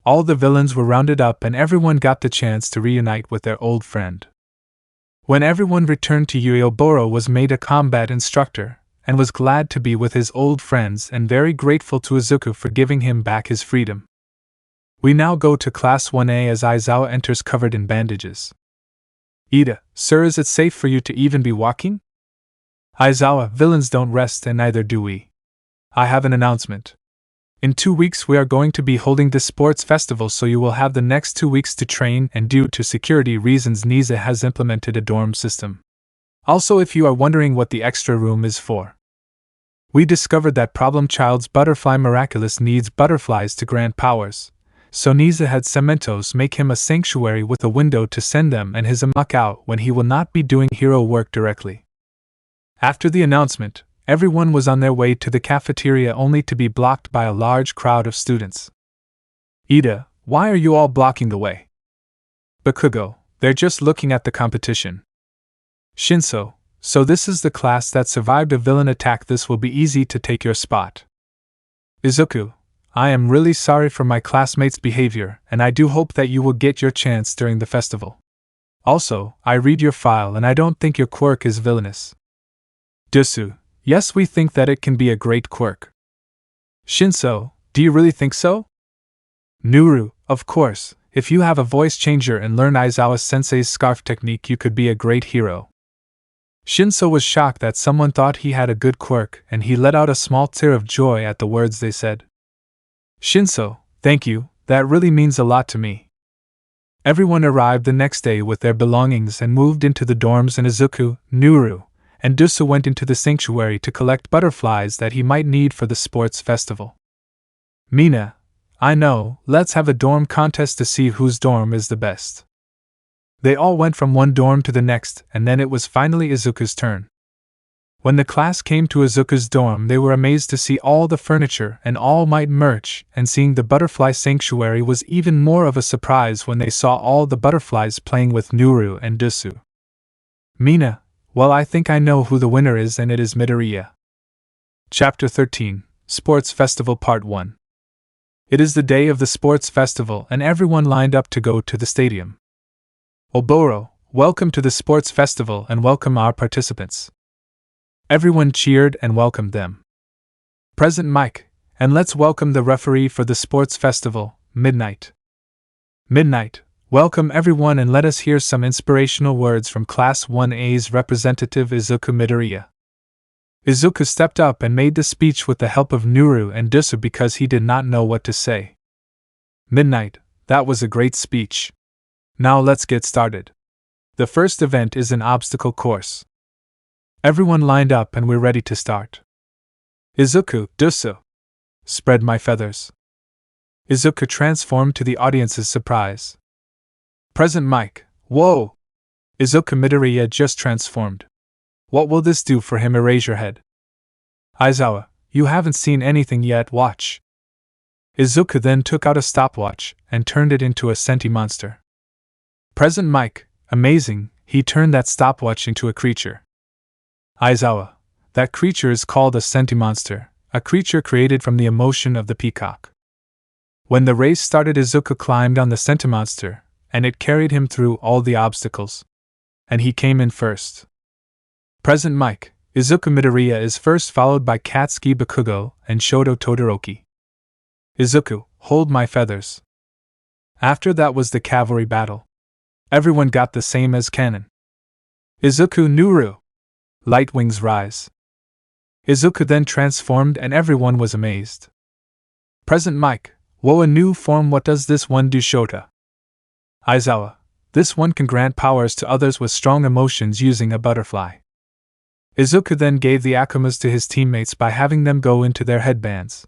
All the villains were rounded up and everyone got the chance to reunite with their old friend. When everyone returned to UA, Oboro was made a combat instructor, and was glad to be with his old friends and very grateful to Izuku for giving him back his freedom. We now go to Class 1A as Aizawa enters covered in bandages. Ida, sir, is it safe for you to even be walking? Aizawa, villains don't rest and neither do we. I have an announcement. In 2 weeks we are going to be holding this sports festival, so you will have the next 2 weeks to train, and due to security reasons Niza has implemented a dorm system. Also, if you are wondering what the extra room is for, we discovered that Problem Child's butterfly Miraculous needs butterflies to grant powers, so Niza had Cementos make him a sanctuary with a window to send them and his amok out when he will not be doing hero work directly. After the announcement, everyone was on their way to the cafeteria only to be blocked by a large crowd of students. Ida, why are you all blocking the way? Bakugo, they're just looking at the competition. Shinso, so this is the class that survived a villain attack, this will be easy to take your spot. Izuku, I am really sorry for my classmates' behavior, and I do hope that you will get your chance during the festival. Also, I read your file and I don't think your quirk is villainous. Duusu, yes, we think that it can be a great quirk. Shinso, do you really think so? Nooroo, of course, if you have a voice changer and learn Aizawa-sensei's scarf technique you could be a great hero. Shinso was shocked that someone thought he had a good quirk, and he let out a small tear of joy at the words they said. Shinso, thank you, that really means a lot to me. Everyone arrived the next day with their belongings and moved into the dorms, and Izuku, Nooroo, and Duusu went into the sanctuary to collect butterflies that he might need for the sports festival. Mina, I know, let's have a dorm contest to see whose dorm is the best. They all went from one dorm to the next, and then it was finally Izuku's turn. When the class came to Izuku's dorm, they were amazed to see all the furniture and Almight merch, and seeing the butterfly sanctuary was even more of a surprise when they saw all the butterflies playing with Nooroo and Duusu. Mina, well, I think I know who the winner is, and it is Midoriya. Chapter 13, Sports Festival Part 1. It is the day of the sports festival and everyone lined up to go to the stadium. Oboro, welcome to the sports festival and welcome our participants. Everyone cheered and welcomed them. Present Mike, and let's welcome the referee for the sports festival, Midnight. Midnight, welcome everyone and let us hear some inspirational words from Class 1A's representative Izuku Midoriya. Izuku stepped up and made the speech with the help of Nooroo and Duusu because he did not know what to say. Midnight, that was a great speech. Now let's get started. The first event is an obstacle course. Everyone lined up and we're ready to start. Izuku, Duusu. spread my feathers. Izuku transformed to the audience's surprise. Present mic, whoa! Izuku Midoriya just transformed. What will this do for him? Erase your head. Aizawa, you haven't seen anything yet, watch. Izuku then took out a stopwatch and turned it into a senti monster. Present mic, amazing, he turned that stopwatch into a creature. Aizawa, that creature is called a senti monster, a creature created from the emotion of the peacock. When the race started, Izuku climbed on the senti monster, and it carried him through all the obstacles. And he came in first. Present mic, Izuku Midoriya is first, followed by Katsuki Bakugo and Shoto Todoroki. Izuku, hold my feathers. After that was the cavalry battle. Everyone got the same as cannon. Izuku Nooroo. Light wings rise. Izuku then transformed and everyone was amazed. Present mic, whoa, a new form, what does this one do? Shota. Aizawa, this one can grant powers to others with strong emotions using a butterfly. Izuku then gave the akumas to his teammates by having them go into their headbands.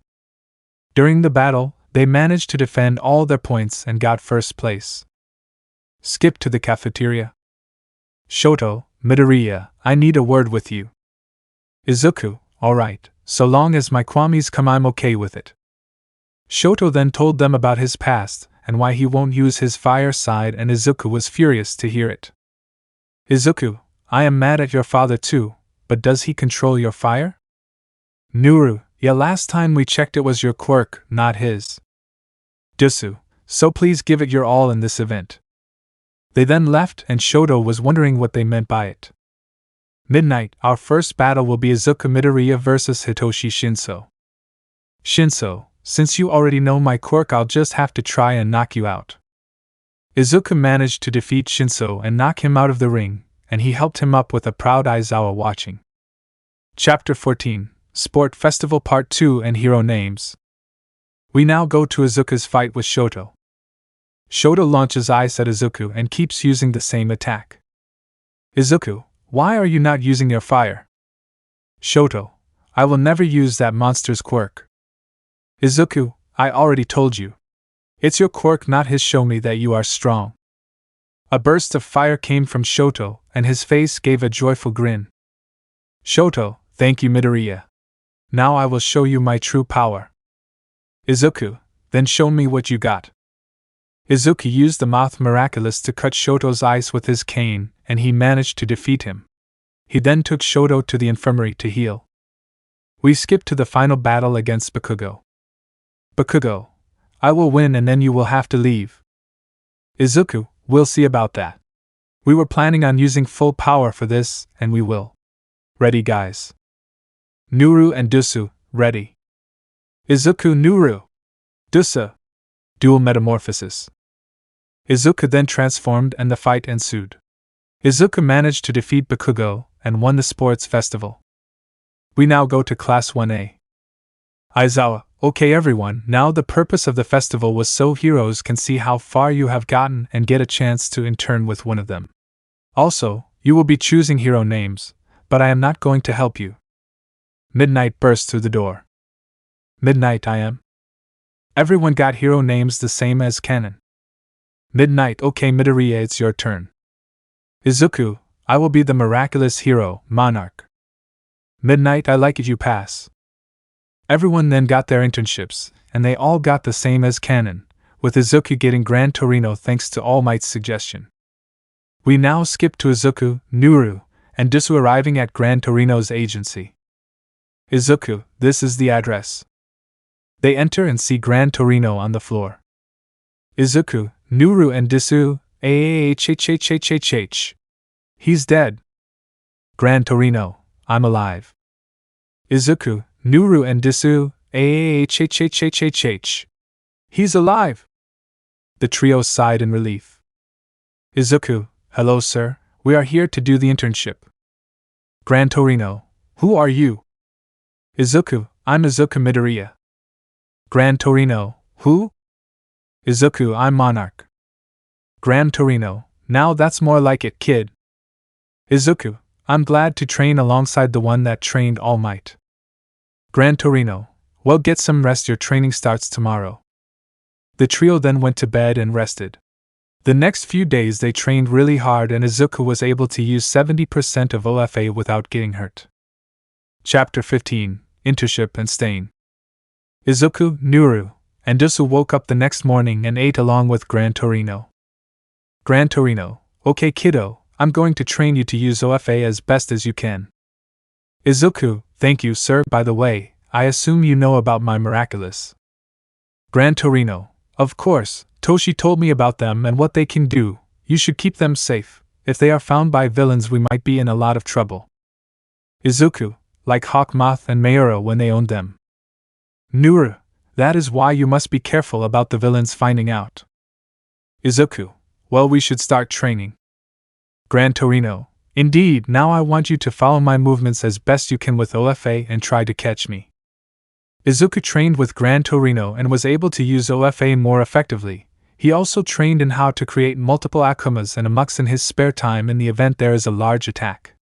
During the battle, they managed to defend all their points and got first place. Skip to the cafeteria. Shoto, Midoriya, I need a word with you. Izuku, alright, so long as my kwamis come I'm okay with it. Shoto then told them about his past and why he won't use his fire side, and Izuku was furious to hear it. Izuku, I am mad at your father too, but does he control your fire? Nooroo, yeah, last time we checked it was your quirk, not his. Duusu, so please give it your all in this event. They then left and Shoto was wondering what they meant by it. Midnight, our first battle will be Izuku Midoriya vs Hitoshi Shinso. Shinso, since you already know my quirk, I'll just have to try and knock you out. Izuku managed to defeat Shinso and knock him out of the ring, and he helped him up with a proud Aizawa watching. Chapter 14, Sport Festival Part 2 and Hero Names. We now go to Izuku's fight with Shoto. Shoto launches ice at Izuku and keeps using the same attack. Izuku, why are you not using your fire? Shoto, I will never use that monster's quirk. Izuku, I already told you. It's your quirk, not his. Show me that you are strong. A burst of fire came from Shoto, and his face gave a joyful grin. Shoto, thank you Midoriya. Now I will show you my true power. Izuku, then show me what you got. Izuku used the mouth miraculous to cut Shoto's ice with his cane, and he managed to defeat him. He then took Shoto to the infirmary to heal. We skip to the final battle against Bakugo. Bakugo, I will win and then you will have to leave. Izuku, we'll see about that. We were planning on using full power for this, and we will. Ready, guys? Nooroo and Duusu, ready. Izuku Nooroo. Duusu. Dual metamorphosis. Izuku then transformed and the fight ensued. Izuku managed to defeat Bakugo and won the sports festival. We now go to Class 1A. Aizawa, okay everyone, now the purpose of the festival was so heroes can see how far you have gotten and get a chance to intern with one of them. Also, you will be choosing hero names, but I am not going to help you. Midnight burst through the door. Midnight, I am. Everyone got hero names the same as canon. Midnight, okay Midoriya, it's your turn. Izuku, I will be the miraculous hero, Monarch. Midnight, I like it, you pass. Everyone then got their internships, and they all got the same as canon, with Izuku getting Gran Torino thanks to Almight's suggestion. We now skip to Izuku, Nooroo, and Duusu arriving at Gran Torino's agency. Izuku, this is the address. They enter and see Gran Torino on the floor. Izuku, Nooroo and Duusu, HHHHHH. He's dead. Gran Torino, I'm alive. Izuku, Nooroo and Duusu, HHHHHH. He's alive. The trio sighed in relief. Izuku, hello sir, we are here to do the internship. Gran Torino, who are you? Izuku, I'm Izuku Midoriya. Gran Torino, who? Izuku, I'm Monarch. Gran Torino, now that's more like it, kid. Izuku, I'm glad to train alongside the one that trained Almight. Gran Torino, Well, get some rest, your training starts tomorrow. The trio then went to bed and rested. The next few days they trained really hard and Izuku was able to use 70% of OFA without getting hurt. Chapter 15, Internship and Stain. Izuku, Nooroo, and Duusu woke up the next morning and ate along with Gran Torino. Gran Torino, okay kiddo, I'm going to train you to use OFA as best as you can. Izuku, thank you sir, by the way, I assume you know about my miraculous. Gran Torino, of course, Toshi told me about them and what they can do, you should keep them safe, if they are found by villains we might be in a lot of trouble. Izuku, like Hawkmoth and Mayura when they owned them. Nooroo, that is why you must be careful about the villains finding out. Izuku, well, we should start training. Gran Torino, indeed, now I want you to follow my movements as best you can with OFA and try to catch me. Izuku trained with Gran Torino and was able to use OFA more effectively. He also trained in how to create multiple Akumas and Amuks in his spare time in the event there is a large attack.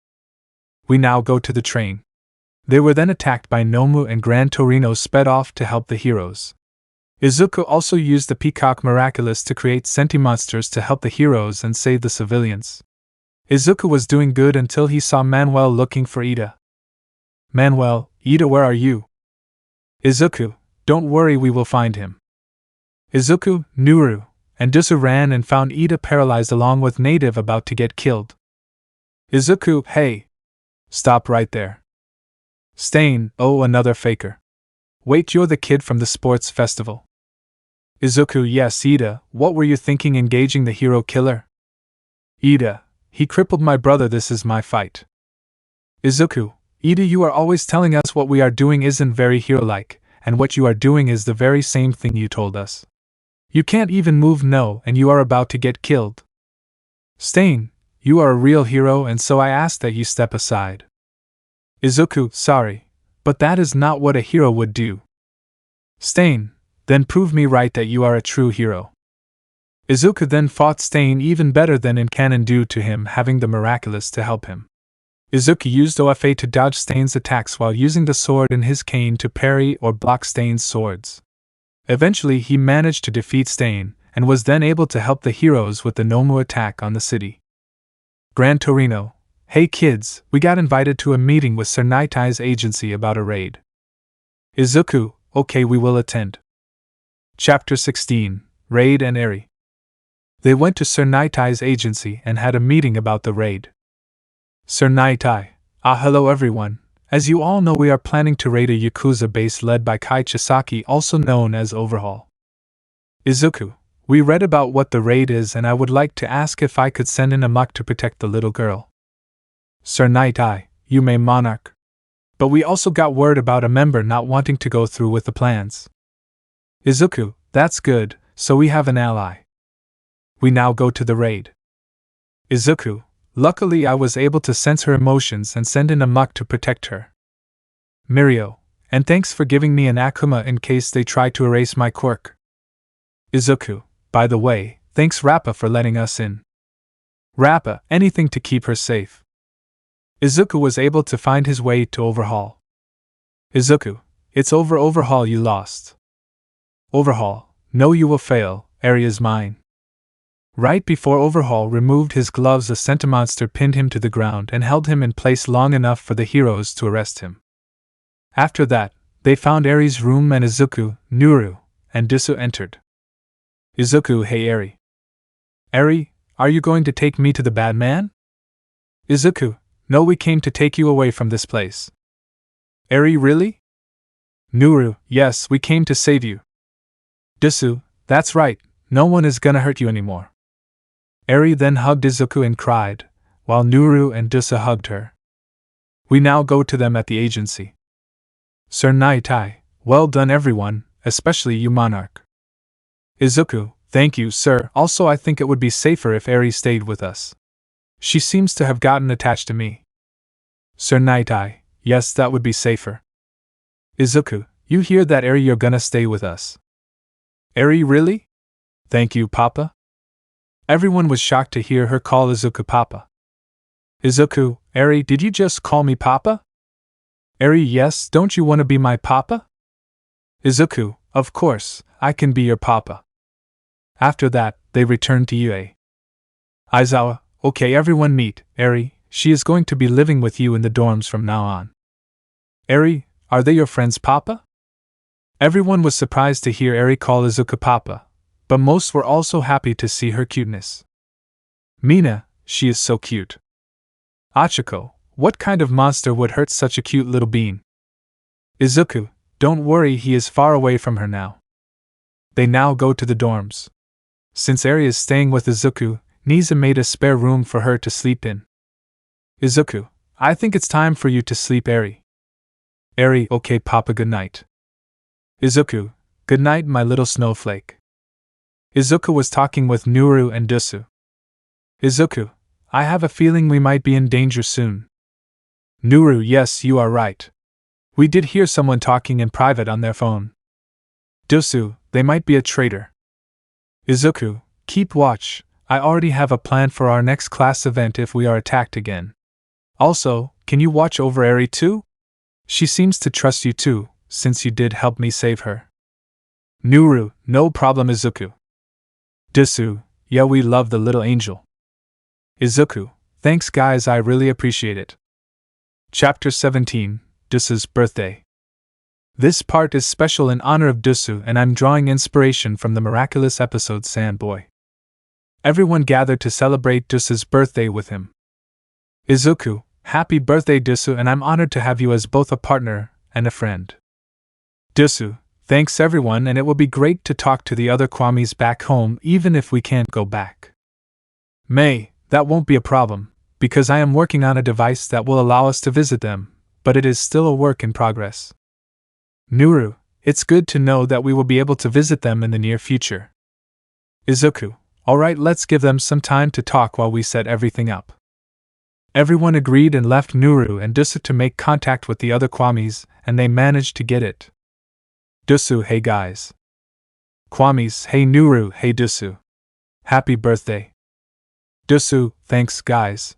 We now go to the train. They were then attacked by Nomu and Gran Torino sped off to help the heroes. Izuku also used the Peacock Miraculous to create senti-monsters to help the heroes and save the civilians. Izuku was doing good until he saw Manuel looking for Ida. Manuel, Ida, where are you? Izuku, don't worry, we will find him. Izuku, Nooroo, and Duusu ran and found Ida paralyzed along with Native about to get killed. Izuku, hey! Stop right there. Stain, oh, another faker. Wait, you're the kid from the sports festival. Izuku, yes, Ida, what were you thinking engaging the hero killer? Ida, he crippled my brother, this is my fight. Izuku, Ida, you are always telling us what we are doing isn't very hero-like, and what you are doing is the very same thing you told us. You can't even move, no, and you are about to get killed. Stain, you are a real hero and so I ask that you step aside. Izuku, sorry, but that is not what a hero would do. Stain, then prove me right that you are a true hero. Izuku then fought Stain even better than in canon due to him having the miraculous to help him. Izuku used OFA to dodge Stain's attacks while using the sword in his cane to parry or block Stain's swords. Eventually he managed to defeat Stain, and was then able to help the heroes with the Nomu attack on the city. Gran Torino, hey kids, we got invited to a meeting with Sir Nightie's agency about a raid. Izuku, okay, we will attend. Chapter 16, Raid and Eri. They went to Sir Nightie's agency and had a meeting about the raid. Sir Nightie, hello everyone. As you all know, we are planning to raid a Yakuza base led by Kai Chisaki, also known as Overhaul. Izuku, we read about what the raid is and I would like to ask if I could send in a muck to protect the little girl. Sir Nightie, you may monarch. But we also got word about a member not wanting to go through with the plans. Izuku, that's good, so we have an ally. We now go to the raid. Izuku, luckily I was able to sense her emotions and send in a muck to protect her. Mirio, and thanks for giving me an Akuma in case they try to erase my quirk. Izuku, by the way, thanks Rappa for letting us in. Rappa, anything to keep her safe. Izuku was able to find his way to Overhaul. Izuku, it's Overhaul, you lost. Overhaul, no, you will fail, Eri is mine. Right before Overhaul removed his gloves, a sentimonster pinned him to the ground and held him in place long enough for the heroes to arrest him. After that, they found Eri's room and Izuku, Nooroo, and Duusu entered. Izuku, hey Eri. Eri, are you going to take me to the bad man? Izuku, no, we came to take you away from this place. Eri, really? Nooroo, yes, we came to save you. Duusu, that's right, no one is gonna hurt you anymore. Eri then hugged Izuku and cried, while Nooroo and Duusu hugged her. We now go to them at the agency. Sir Nightie, well done everyone, especially you monarch. Izuku, thank you sir, also I think it would be safer if Eri stayed with us. She seems to have gotten attached to me. Sir Nightie, yes, that would be safer. Izuku, you hear that Eri, you're gonna stay with us. Eri, really? Thank you, Papa. Everyone was shocked to hear her call Izuku Papa. Izuku, Eri, did you just call me Papa? Eri, yes, don't you want to be my Papa? Izuku, of course, I can be your papa. After that, they returned to UA. Aizawa, okay, everyone meet Eri, she is going to be living with you in the dorms from now on. Eri, are they your friends, papa? Everyone was surprised to hear Eri call Izuku papa, but most were also happy to see her cuteness. Mina, she is so cute. Achiko, what kind of monster would hurt such a cute little bean? Izuku, don't worry, he is far away from her now. They now go to the dorms. Since Eri is staying with Izuku, Niza made a spare room for her to sleep in. Izuku, I think it's time for you to sleep, Eri. Eri, okay papa, good night. Izuku, good night my little snowflake. Izuku was talking with Nooroo and Duusu. Izuku, I have a feeling we might be in danger soon. Nooroo, yes, you are right. We did hear someone talking in private on their phone. Duusu, they might be a traitor. Izuku, keep watch, I already have a plan for our next class event if we are attacked again. Also, can you watch over Eri too? She seems to trust you too, since you did help me save her. Nooroo, no problem Izuku. Duusu, yeah, we love the little angel. Izuku, thanks guys, I really appreciate it. Chapter 17, Duusu's birthday. This part is special in honor of Duusu and I'm drawing inspiration from the miraculous episode Sandboy. Everyone gathered to celebrate Duusu's birthday with him. Izuku, happy birthday Duusu, and I'm honored to have you as both a partner and a friend. Duusu, thanks everyone, and it will be great to talk to the other Kwamis back home even if we can't go back. May, that won't be a problem, because I am working on a device that will allow us to visit them, but it is still a work in progress. Nooroo, it's good to know that we will be able to visit them in the near future. Izuku, alright, let's give them some time to talk while we set everything up. Everyone agreed and left Nooroo and Duusu to make contact with the other Kwamis, and they managed to get it. Duusu, hey guys. Kwamis, hey Nooroo, hey Duusu. Happy birthday. Duusu, thanks guys.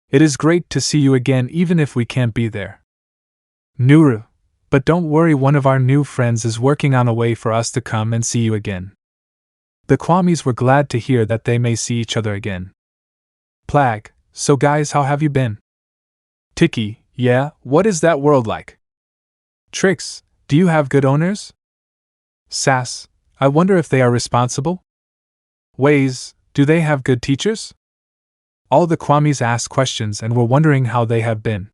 It is great to see you again even if we can't be there. Nooroo, but don't worry, one of our new friends is working on a way for us to come and see you again. The Kwamis were glad to hear that they may see each other again. Plag, so guys, how have you been? Tiki, yeah, what is that world like? Trix, do you have good owners? Sass, I wonder if they are responsible? Ways, do they have good teachers? All the Kwamis asked questions and were wondering how they have been.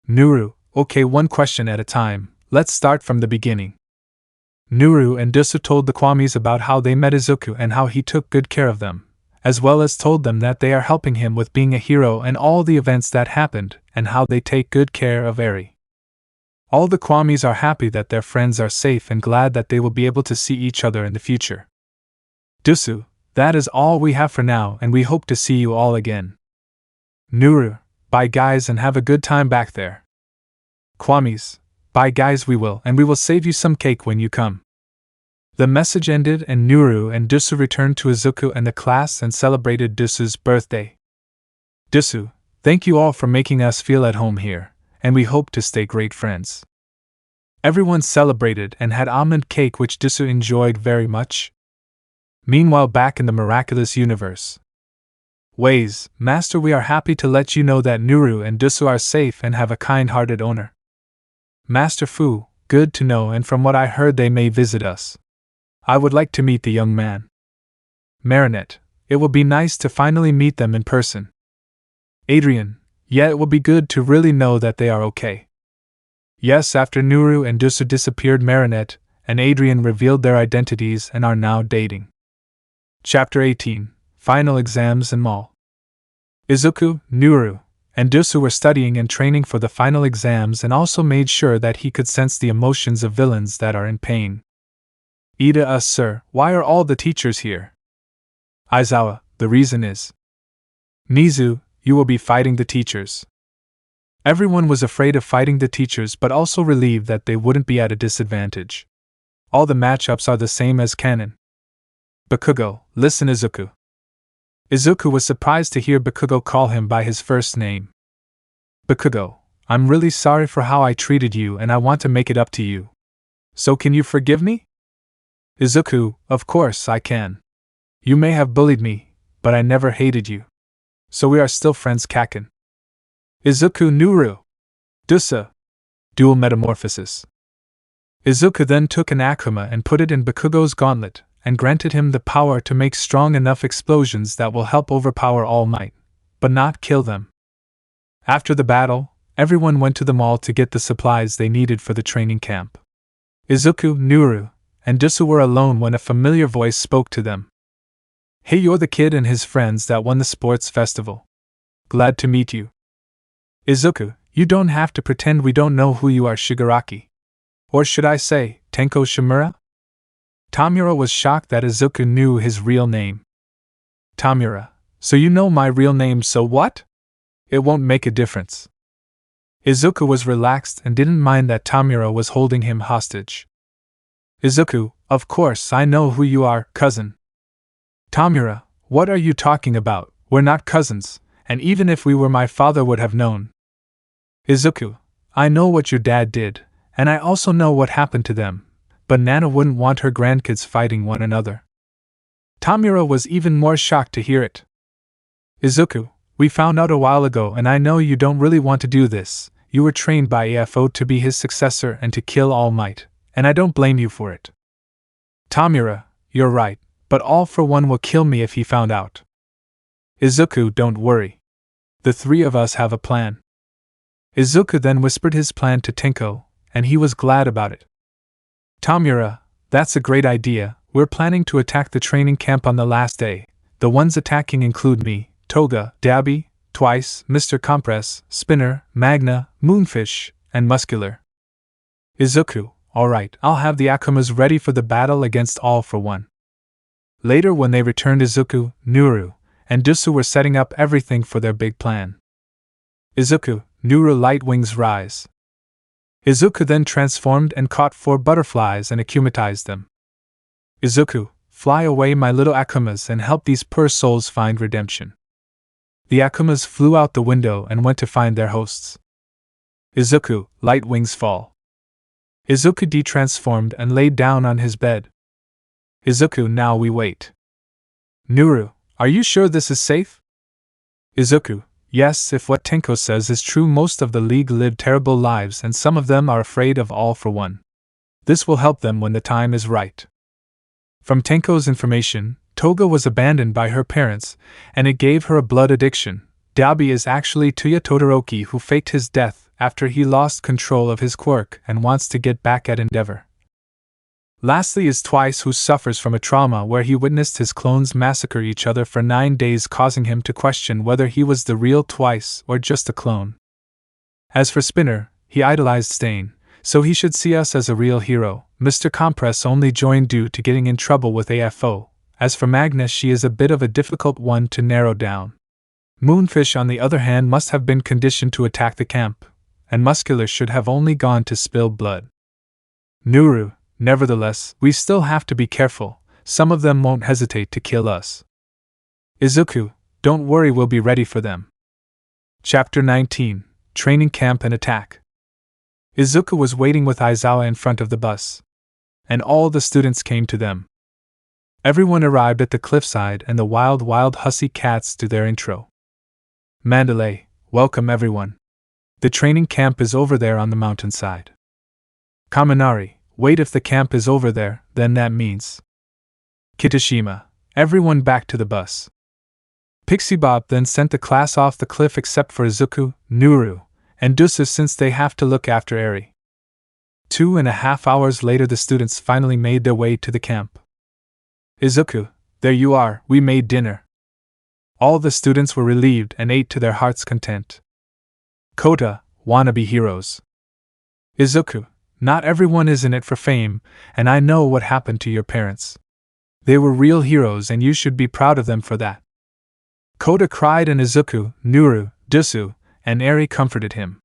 Nooroo, okay, one question at a time, let's start from the beginning. Nooroo and Duusu told the Kwamis about how they met Izuku and how he took good care of them, as well as told them that they are helping him with being a hero and all the events that happened, and how they take good care of Eri. All the Kwamis are happy that their friends are safe and glad that they will be able to see each other in the future. Duusu, that is all we have for now and we hope to see you all again. Nooroo, bye guys and have a good time back there. Kwamis, bye guys, we will, and we will save you some cake when you come. The message ended and Nooroo and Duusu returned to Izuku and the class and celebrated Duusu's birthday. Duusu, thank you all for making us feel at home here, and we hope to stay great friends. Everyone celebrated and had almond cake which Duusu enjoyed very much. Meanwhile, back in the miraculous universe. Ways, Master, we are happy to let you know that Nooroo and Duusu are safe and have a kind-hearted owner. Master Fu, good to know, and from what I heard they may visit us. I would like to meet the young man. Marinette, it will be nice to finally meet them in person. Adrian, yeah, it will be good to really know that they are okay. Yes, after Nooroo and Duusu disappeared, Marinette and Adrian revealed their identities and are now dating. Chapter 18, Final Exams and Mall. Izuku, Nooroo, and Duusu were studying and training for the final exams and also made sure that he could sense the emotions of villains that are in pain. Ida, sir, why are all the teachers here? Aizawa, the reason is. Nizu, you will be fighting the teachers. Everyone was afraid of fighting the teachers but also relieved that they wouldn't be at a disadvantage. All the matchups are the same as canon. Bakugo, listen Izuku. Izuku was surprised to hear Bakugo call him by his first name. Bakugo, I'm really sorry for how I treated you and I want to make it up to you. So can you forgive me? Izuku, of course I can. You may have bullied me, but I never hated you. So we are still friends, Kaken. Izuku Nooroo. Duusu. Dual metamorphosis. Izuku then took an Akuma and put it in Bakugo's gauntlet, and granted him the power to make strong enough explosions that will help overpower All Might, but not kill them. After the battle, everyone went to the mall to get the supplies they needed for the training camp. Izuku, Nooroo, and Duusu were alone when a familiar voice spoke to them. Hey, you're the kid and his friends that won the sports festival. Glad to meet you. Izuku, you don't have to pretend we don't know who you are, Shigaraki. Or should I say, Tenko Shimura? Tamura was shocked that Izuku knew his real name. Tamura, so you know my real name, so what? It won't make a difference. Izuku was relaxed and didn't mind that Tamura was holding him hostage. Izuku, of course I know who you are, cousin. Tamura, what are you talking about? We're not cousins, and even if we were, my father would have known. Izuku, I know what your dad did, and I also know what happened to them, but Nana wouldn't want her grandkids fighting one another. Tamura was even more shocked to hear it. Izuku, we found out a while ago, and I know you don't really want to do this. You were trained by AFO to be his successor and to kill All Might, and I don't blame you for it. Tamura, you're right, but All for One will kill me if he found out. Izuku, don't worry. The three of us have a plan. Izuku then whispered his plan to Tenko, and he was glad about it. Tamura, that's a great idea. We're planning to attack the training camp on the last day. The ones attacking include me, Toga, Dabby, Twice, Mr. Compress, Spinner, Magna, Moonfish, and Muscular. Izuku, alright, I'll have the Akumas ready for the battle against All for One. Later, when they returned, Izuku, Nooroo, and Duusu were setting up everything for their big plan. Izuku, Nooroo, light wings rise. Izuku then transformed and caught 4 butterflies and akumatized them. Izuku, fly away, my little Akumas, and help these poor souls find redemption. The Akumas flew out the window and went to find their hosts. Izuku, light wings fall. Izuku de-transformed and laid down on his bed. Izuku, now we wait. Nooroo, are you sure this is safe? Izuku, yes, if what Tenko says is true. Most of the League live terrible lives and some of them are afraid of All for One. This will help them when the time is right. From Tenko's information, Toga was abandoned by her parents, and it gave her a blood addiction. Dabby is actually Tuya Todoroki, who faked his death after he lost control of his quirk and wants to get back at Endeavor. Lastly is Twice, who suffers from a trauma where he witnessed his clones massacre each other for 9 days, causing him to question whether he was the real Twice or just a clone. As for Spinner, he idolized Stain, so he should see us as a real hero. Mr. Compress only joined due to getting in trouble with AFO. As for Magna, she is a bit of a difficult one to narrow down. Moonfish, on the other hand, must have been conditioned to attack the camp, and Muscular should have only gone to spill blood. Nooroo, nevertheless, we still have to be careful. Some of them won't hesitate to kill us. Izuku, don't worry, we'll be ready for them. Chapter 19, Training Camp and Attack. Izuku was waiting with Aizawa in front of the bus, and all the students came to them. Everyone arrived at the cliffside and the wild hussy cats do their intro. Mandalay, welcome everyone. The training camp is over there on the mountainside. Kaminari, wait, if the camp is over there, then that means. Kitashima, everyone back to the bus. Pixie Bob then sent the class off the cliff except for Izuku, Nooroo, and Duusu, since they have to look after Eri. 2.5 hours later, the students finally made their way to the camp. Izuku, there you are, we made dinner. All the students were relieved and ate to their heart's content. Kota, wannabe heroes. Izuku, not everyone is in it for fame, and I know what happened to your parents. They were real heroes and you should be proud of them for that. Kota cried, and Izuku, Nooroo, Duusu, and Eri comforted him.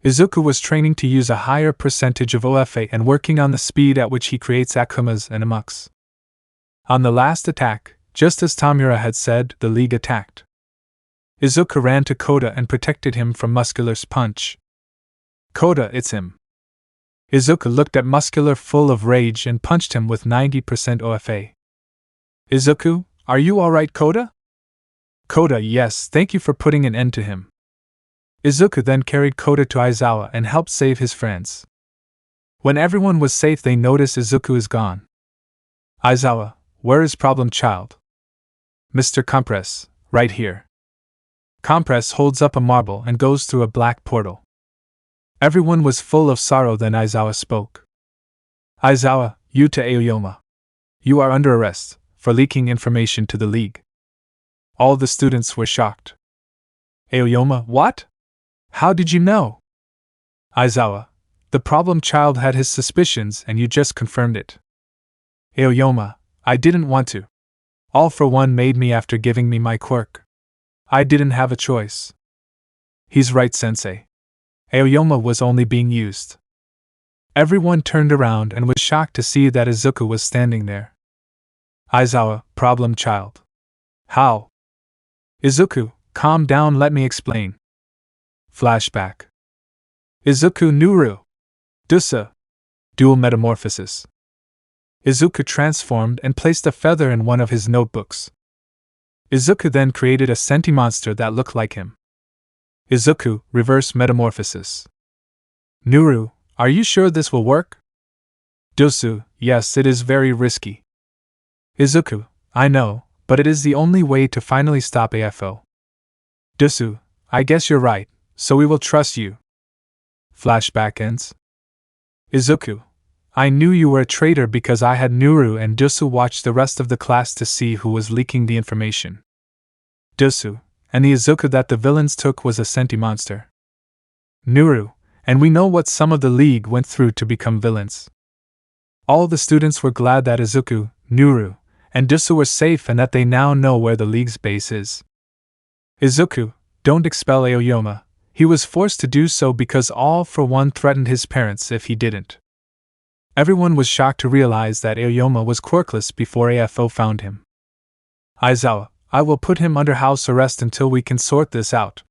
Izuku was training to use a higher percentage of OFA and working on the speed at which he creates Akumas and Amuks. On the last attack, just as Tamura had said, the League attacked. Izuku ran to Kota and protected him from Muscular's punch. Kota, it's him. Izuku looked at Muscular full of rage and punched him with 90% OFA. Izuku, are you alright, Koda? Koda, yes, thank you for putting an end to him. Izuku then carried Koda to Aizawa and helped save his friends. When everyone was safe, they noticed Izuku is gone. Aizawa, where is Problem Child? Mr. Compress, right here. Compress holds up a marble and goes through a black portal. Everyone was full of sorrow. Then Aizawa spoke. Aizawa, you to Aoyama. You are under arrest for leaking information to the League. All the students were shocked. Aoyama, what? How did you know? Aizawa, the Problem Child had his suspicions and you just confirmed it. Aoyama, I didn't want to. All for One made me after giving me my quirk. I didn't have a choice. He's right, Sensei. Aoyama was only being used. Everyone turned around and was shocked to see that Izuku was standing there. Aizawa, Problem Child. How? Izuku, calm down, let me explain. Flashback. Izuku Nooroo. Duusu. Dual metamorphosis. Izuku transformed and placed a feather in one of his notebooks. Izuku then created a senti-monster that looked like him. Izuku, reverse metamorphosis. Nooroo, are you sure this will work? Duusu, yes, it is very risky. Izuku, I know, but it is the only way to finally stop AFO. Duusu, I guess you're right, so we will trust you. Flashback ends. Izuku, I knew you were a traitor because I had Nooroo and Duusu watch the rest of the class to see who was leaking the information. Duusu, and the Izuku that the villains took was a senti-monster. Nooroo, and we know what some of the League went through to become villains. All the students were glad that Izuku, Nooroo, and Duusu were safe and that they now know where the League's base is. Izuku, don't expel Aoyama. He was forced to do so because All for One threatened his parents if he didn't. Everyone was shocked to realize that Aoyama was quirkless before AFO found him. Aizawa, I will put him under house arrest until we can sort this out.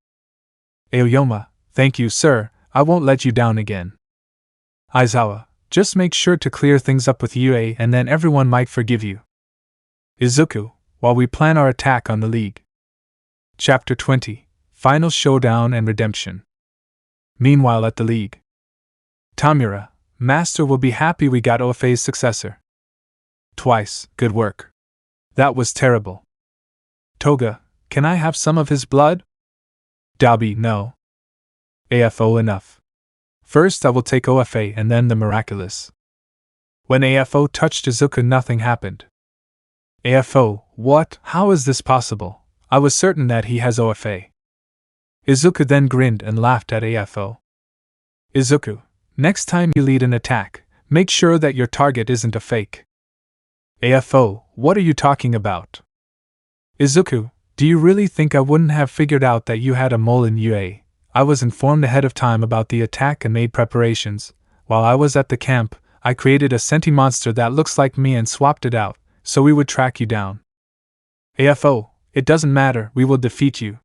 Aoyama, thank you, sir, I won't let you down again. Aizawa, just make sure to clear things up with UA and then everyone might forgive you. Izuku, while we plan our attack on the League. Chapter 20. Final Showdown and Redemption. Meanwhile at the League. Tamura, Master will be happy we got Ofei's successor. Twice, good work. That was terrible. Toga, can I have some of his blood? Dabi, no. AFO, enough. First I will take OFA and then the miraculous. When AFO touched Izuku, nothing happened. AFO, what? How is this possible? I was certain that he has OFA. Izuku then grinned and laughed at AFO. Izuku, next time you lead an attack, make sure that your target isn't a fake. AFO, what are you talking about? Izuku, do you really think I wouldn't have figured out that you had a mole in UA? I was informed ahead of time about the attack and made preparations. While I was at the camp, I created a senti-monster that looks like me and swapped it out, so we would track you down. AFO, it doesn't matter, we will defeat you.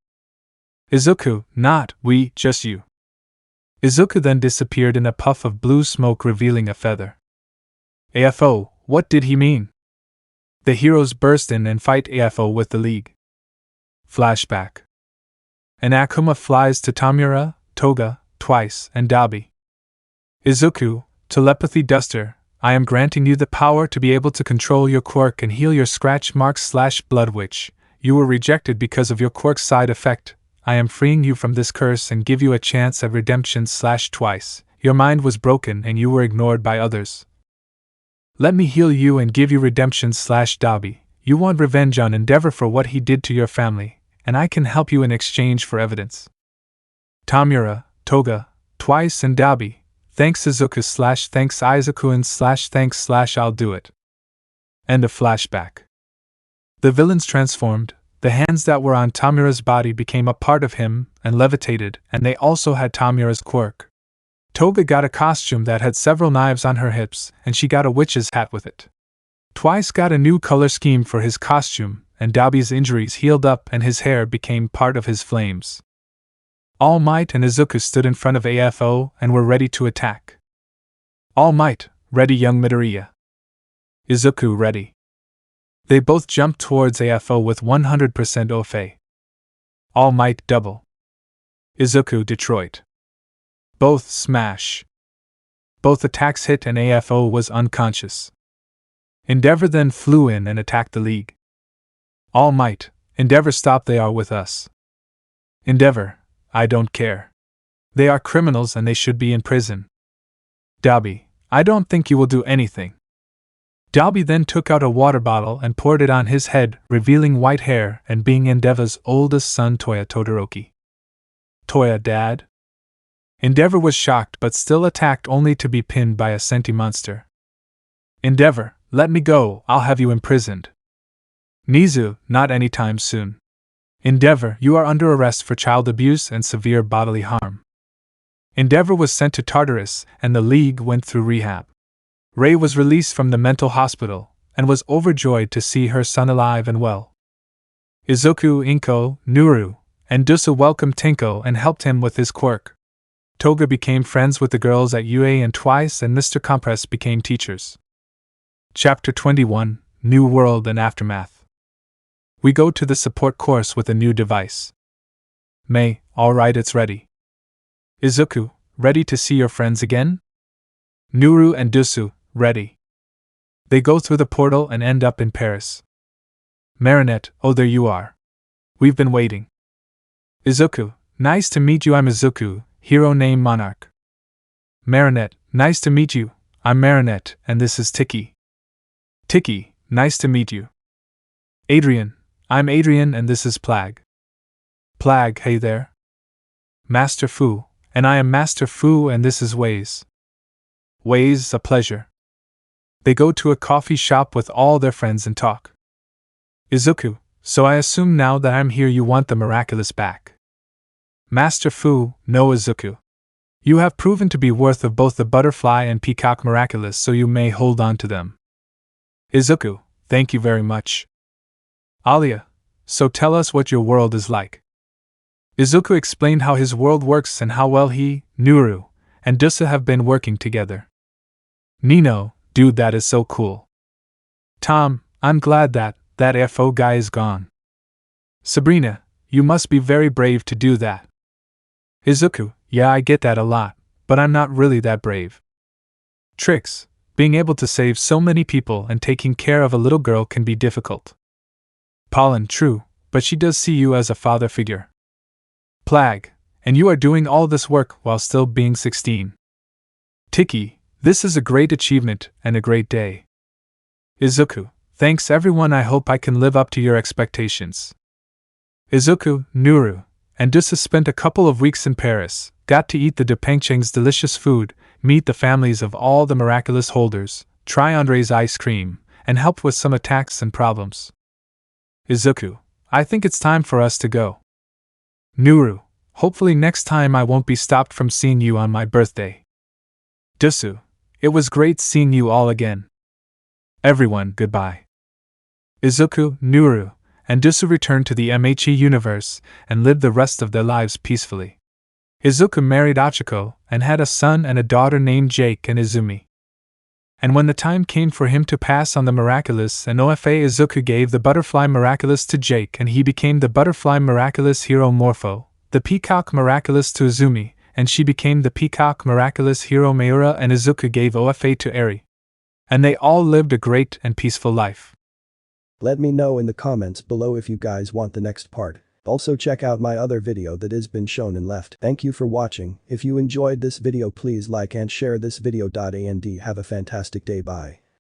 Izuku, not we, just you. Izuku then disappeared in a puff of blue smoke, revealing a feather. AFO, what did he mean? The heroes burst in and fight AFO with the League. Flashback. An Akuma flies to Tamura, Toga, Twice, and Dabi. Izuku, Telepathy Duster, I am granting you the power to be able to control your quirk and heal your scratch marks / blood witch. You were rejected because of your quirk's side effect. I am freeing you from this curse and give you a chance at redemption / Twice. Your mind was broken and you were ignored by others. Let me heal you and give you redemption / Dabi. You want revenge on Endeavor for what he did to your family, and I can help you in exchange for evidence. Tamura, Toga, Twice, and Dabi. Thanks Izuku / thanks Izuku and / thanks / I'll do it. End of flashback. The villains transformed. The hands that were on Tamura's body became a part of him and levitated, and they also had Tamura's quirk. Toga got a costume that had several knives on her hips, and she got a witch's hat with it. Twice got a new color scheme for his costume, and Dabi's injuries healed up and his hair became part of his flames. Almight and Izuku stood in front of AFO and were ready to attack. Almight, ready young Midoriya. Izuku ready. They both jumped towards AFO with 100% OFA. Almight double. Izuku Detroit. Both smash. Both attacks hit and AFO was unconscious. Endeavor then flew in and attacked the League. Almight, Endeavor stop, they are with us. Endeavor, I don't care. They are criminals and they should be in prison. Dobby, I don't think you will do anything. Dobby then took out a water bottle and poured it on his head, revealing white hair and being Endeavor's oldest son Toya Todoroki. Toya, Dad? Endeavor was shocked but still attacked only to be pinned by a senti monster. Endeavor, let me go, I'll have you imprisoned. Nizu, not anytime soon. Endeavor, you are under arrest for child abuse and severe bodily harm. Endeavor was sent to Tartarus and the League went through rehab. Rei was released from the mental hospital and was overjoyed to see her son alive and well. Izuku, Inko, Nooroo, and Duusu welcomed Tinko and helped him with his quirk. Toga became friends with the girls at UA and Twice and Mr. Compress became teachers. Chapter 21, New World and Aftermath. We go to the support course with a new device. Mei, alright, it's ready. Izuku, ready to see your friends again? Nooroo and Duusu, ready. They go through the portal and end up in Paris. Marinette, oh there you are. We've been waiting. Izuku, nice to meet you, I'm Izuku, hero name Monarch. Marinette, nice to meet you, I'm Marinette, and this is Tiki. Tiki, nice to meet you. Adrian, I'm Adrian and this is Plague. Plague, hey there. Master Fu, and I am Master Fu and this is Waze. Waze, a pleasure. They go to a coffee shop with all their friends and talk. Izuku, so I assume now that I'm here you want the miraculous back. Master Fu, no Izuku. You have proven to be worth of both the butterfly and peacock miraculous so you may hold on to them. Izuku, thank you very much. Alia, so tell us what your world is like. Izuku explained how his world works and how well he, Nooroo, and Duusu have been working together. Nino, dude, that is so cool. Tom, I'm glad that FO guy is gone. Sabrina, you must be very brave to do that. Izuku, yeah, I get that a lot, but I'm not really that brave. Trix, being able to save so many people and taking care of a little girl can be difficult. Pollen, true, but she does see you as a father figure. Plague, and you are doing all this work while still being 16. Tiki, this is a great achievement and a great day. Izuku, thanks everyone, I hope I can live up to your expectations. Izuku, Nooroo, and Duusu spent a couple of weeks in Paris, got to eat the Depengcheng's delicious food, meet the families of all the miraculous holders, try Andre's ice cream, and help with some attacks and problems. Izuku, I think it's time for us to go. Nooroo, hopefully next time I won't be stopped from seeing you on my birthday. Duusu, it was great seeing you all again. Everyone, goodbye. Izuku, Nooroo, and Duusu returned to the MHE universe and lived the rest of their lives peacefully. Izuku married Achiko and had a son and a daughter named Jake and Izumi. And when the time came for him to pass on the miraculous and OFA, Izuku gave the butterfly miraculous to Jake and he became the butterfly miraculous hero Morpho, the peacock miraculous to Izumi, and she became the peacock miraculous hero Mayura, and Izuku gave OFA to Eri. And they all lived a great and peaceful life. Let me know in the comments below if you guys want the next part. Also check out my other video that has been shown and left. Thank you for watching. If you enjoyed this video please like and share this video. And have a fantastic day. Bye.